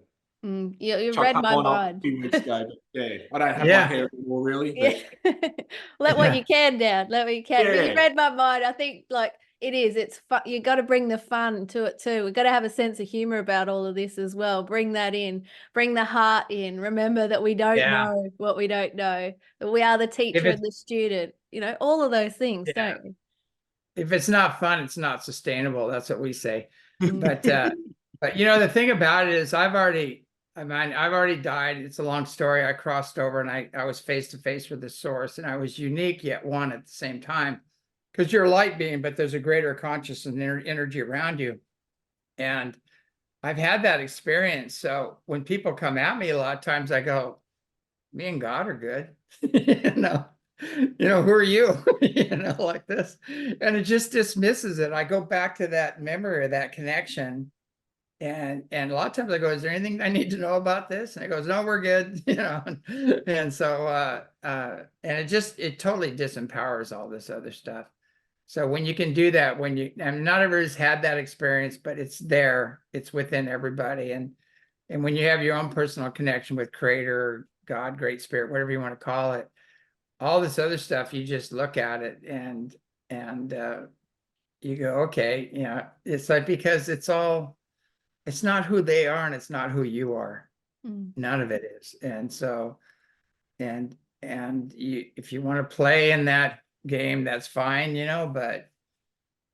You Which I read cut my mine off a mind. few weeks ago, but I don't have my hair anymore really. Yeah. Let what you can down. Let what you can. But you Yeah. read my mind. I think like it is. It's fun. You got to bring the fun to it too. We've got to have a sense of humor about all of this as well. Bring that in. Bring the heart in. Remember that we don't know what we don't know. That we are the teacher and the student. You know, all of those things, don't we? If it's not fun, it's not sustainable. That's what we say. But you know, the thing about it is I've already died. It's a long story. I crossed over and I was face to face with the Source, and I was unique yet one at the same time, because you're a light being, but there's a greater consciousness and energy around you. And I've had that experience. So when people come at me, a lot of times I go, me and God are good. Who are you? Like this. And it just dismisses it. I go back to that memory of that connection. And a lot of times I go, is there anything I need to know about this? And it goes, no, we're good. And so and it totally disempowers all this other stuff. So when you can do that, and not everybody's had that experience, but it's there, it's within everybody. And when you have your own personal connection with Creator, God, Great Spirit, whatever you want to call it, all this other stuff, you just look at it and you go, okay, it's like, because it's not who they are and it's not who you are. None of it is. And so, if you want to play in that game, that's fine, but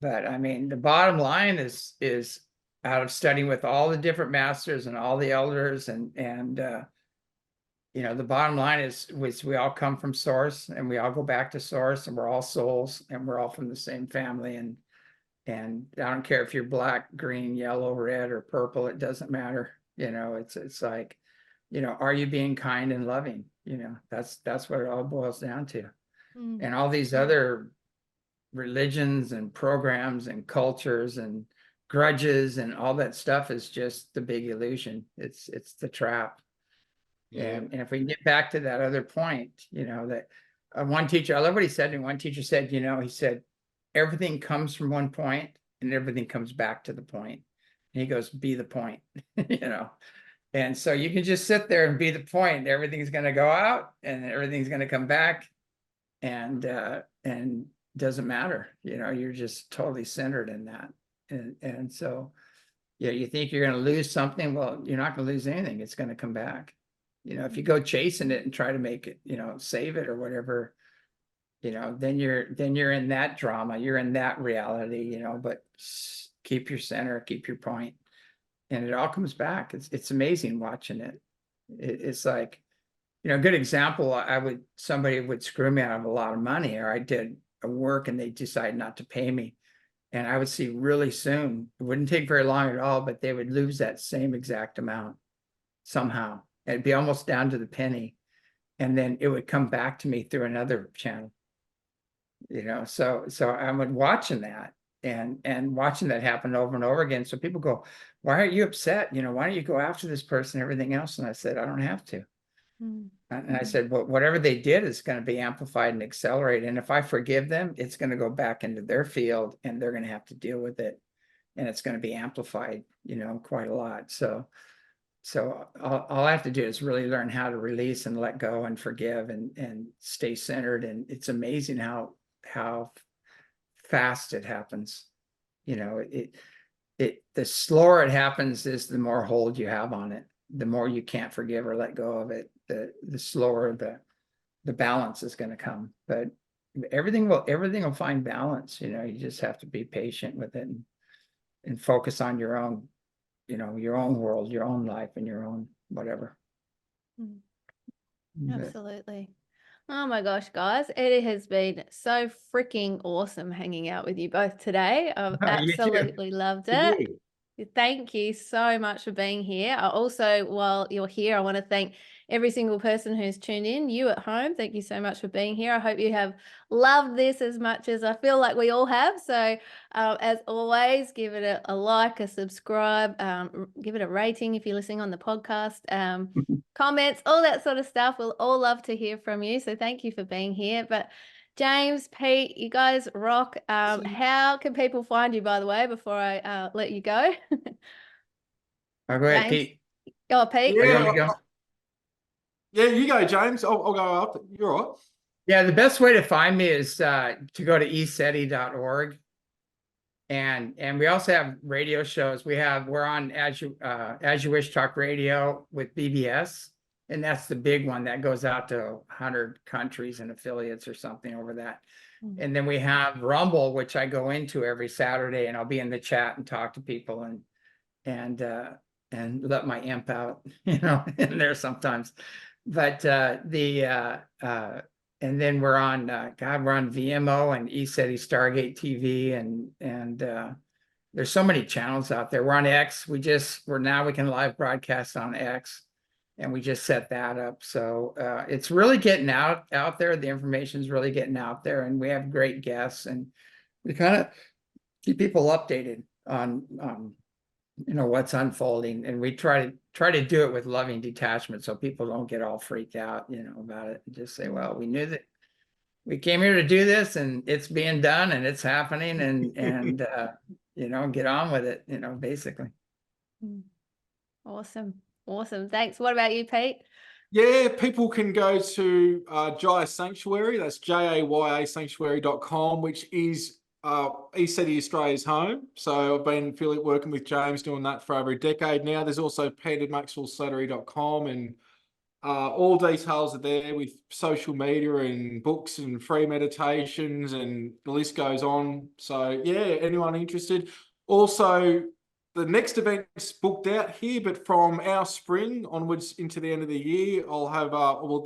I mean, the bottom line is out of studying with all the different masters and all the elders and the bottom line is we all come from Source, and we all go back to Source, and we're all souls, and we're all from the same family. And I don't care if you're black, green, yellow, red, or purple, it doesn't matter. It's like, are you being kind and loving? That's what it all boils down to. And all these other religions and programs and cultures and grudges and all that stuff is just the big illusion. It's the trap. And if we can get back to that other point, that one teacher, I love what he said. And one teacher said, he said, everything comes from one point and everything comes back to the point. And he goes, be the point, And so you can just sit there and be the point. Everything's going to go out and everything's going to come back, and doesn't matter. You're just totally centered in that. And so, you think you're going to lose something. Well, you're not going to lose anything. It's going to come back. If you go chasing it and try to make it, save it or whatever, then you're in that drama, you're in that reality, but keep your center, keep your point, and it all comes back. It's amazing watching it. It's like, a good example, somebody would screw me out of a lot of money, or I did a work and they decide not to pay me. And I would see really soon, it wouldn't take very long at all, but they would lose that same exact amount somehow. It'd be almost down to the penny. And then it would come back to me through another channel. So I'm watching that and watching that happen over and over again. So people go, why aren't you upset? Why don't you go after this person and everything else? And I said, I don't have to. And I said, well, whatever they did is going to be amplified and accelerated. And if I forgive them, it's going to go back into their field and they're going to have to deal with it. And it's going to be amplified, quite a lot. So all I have to do is really learn how to release and let go and forgive and stay centered. And it's amazing how fast it happens. The slower it happens is the more hold you have on it. The more you can't forgive or let go of it, the slower the balance is going to come. But everything will find balance. You just have to be patient with it and focus on your own, your own world, your own life, and your own whatever. Absolutely. Oh my gosh, guys, it has been so freaking awesome hanging out with you both today. I've You too. absolutely loved it. Thank you so much for being here. I also, while you're here, I want to thank every single person who's tuned in. You at home, thank you so much for being here. I hope you have loved this as much as I feel like we all have. So, as always, give it a like, a subscribe, give it a rating if you're listening on the podcast, comments, all that sort of stuff. We'll all love to hear from you. So, thank you for being here. But James, Pete, you guys rock. How can people find you, by the way, before I let you go? I'll go ahead, James? Pete. Oh, Pete. Where you Yeah, want to go? yeah, you go, James. I'll go after. You're all right. Yeah, the best way to find me is to go to ECETI.org. And we also have radio shows. We're on As You Wish Talk Radio with BBS. And that's the big one that goes out to 100 countries and affiliates or something over that. And then we have Rumble, which I go into every Saturday, and I'll be in the chat and talk to people and let my imp out, in there sometimes. But and then we're on we're on VMO and ECETI Stargate TV and there's so many channels out there. We're on X. We can live broadcast on X, and we just set that up. So it's really getting out there. The information's really getting out there, and we have great guests, and we kind of keep people updated on what's unfolding, and we try to do it with loving detachment so people don't get all freaked out about it, and just say, well, we knew that we came here to do this, and it's being done, and it's happening, and get on with it, basically. Awesome. Thanks. What about you, Pete? Yeah, people can go to Jaya Sanctuary. That's JAYA Sanctuary.com, which is ECETI Australia's home. So I've been working with James doing that for over a decade now. There's also Maxwell and all details are there with social media and books and free meditations, and the list goes on. So yeah, anyone interested. Also, the next event's booked out here, but from our spring onwards into the end of the year, I'll have,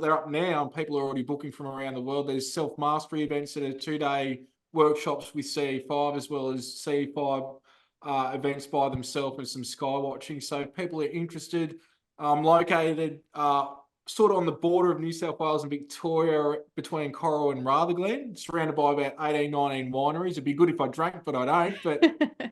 they're up now and people are already booking from around the world. There's self-mastery events that are 2-day workshops with CE5, as well as CE5 events by themselves and some sky watching. So if people are interested, located sort of on the border of New South Wales and Victoria, between Coral and Rutherglen, surrounded by about 18, 19 wineries. It'd be good if I drank, but I don't. But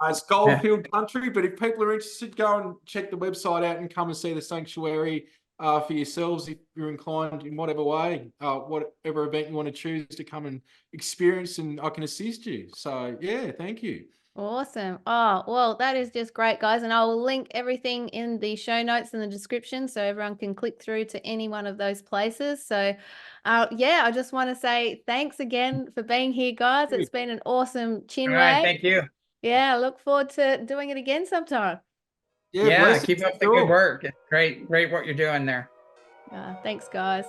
it's goldfield country. But if people are interested, go and check the website out and come and see the sanctuary for yourselves if you're inclined in whatever way, whatever event you want to choose to come and experience, and I can assist you. So yeah, thank you. Awesome. Oh, well, that is just great, guys. And I will link everything in the show notes in the description so everyone can click through to any one of those places. So, I just want to say thanks again for being here, guys. It's been an awesome chin wag. Thank you. Yeah, I look forward to doing it again sometime. Yeah, keep up the good work. It's great what you're doing there. Thanks, guys.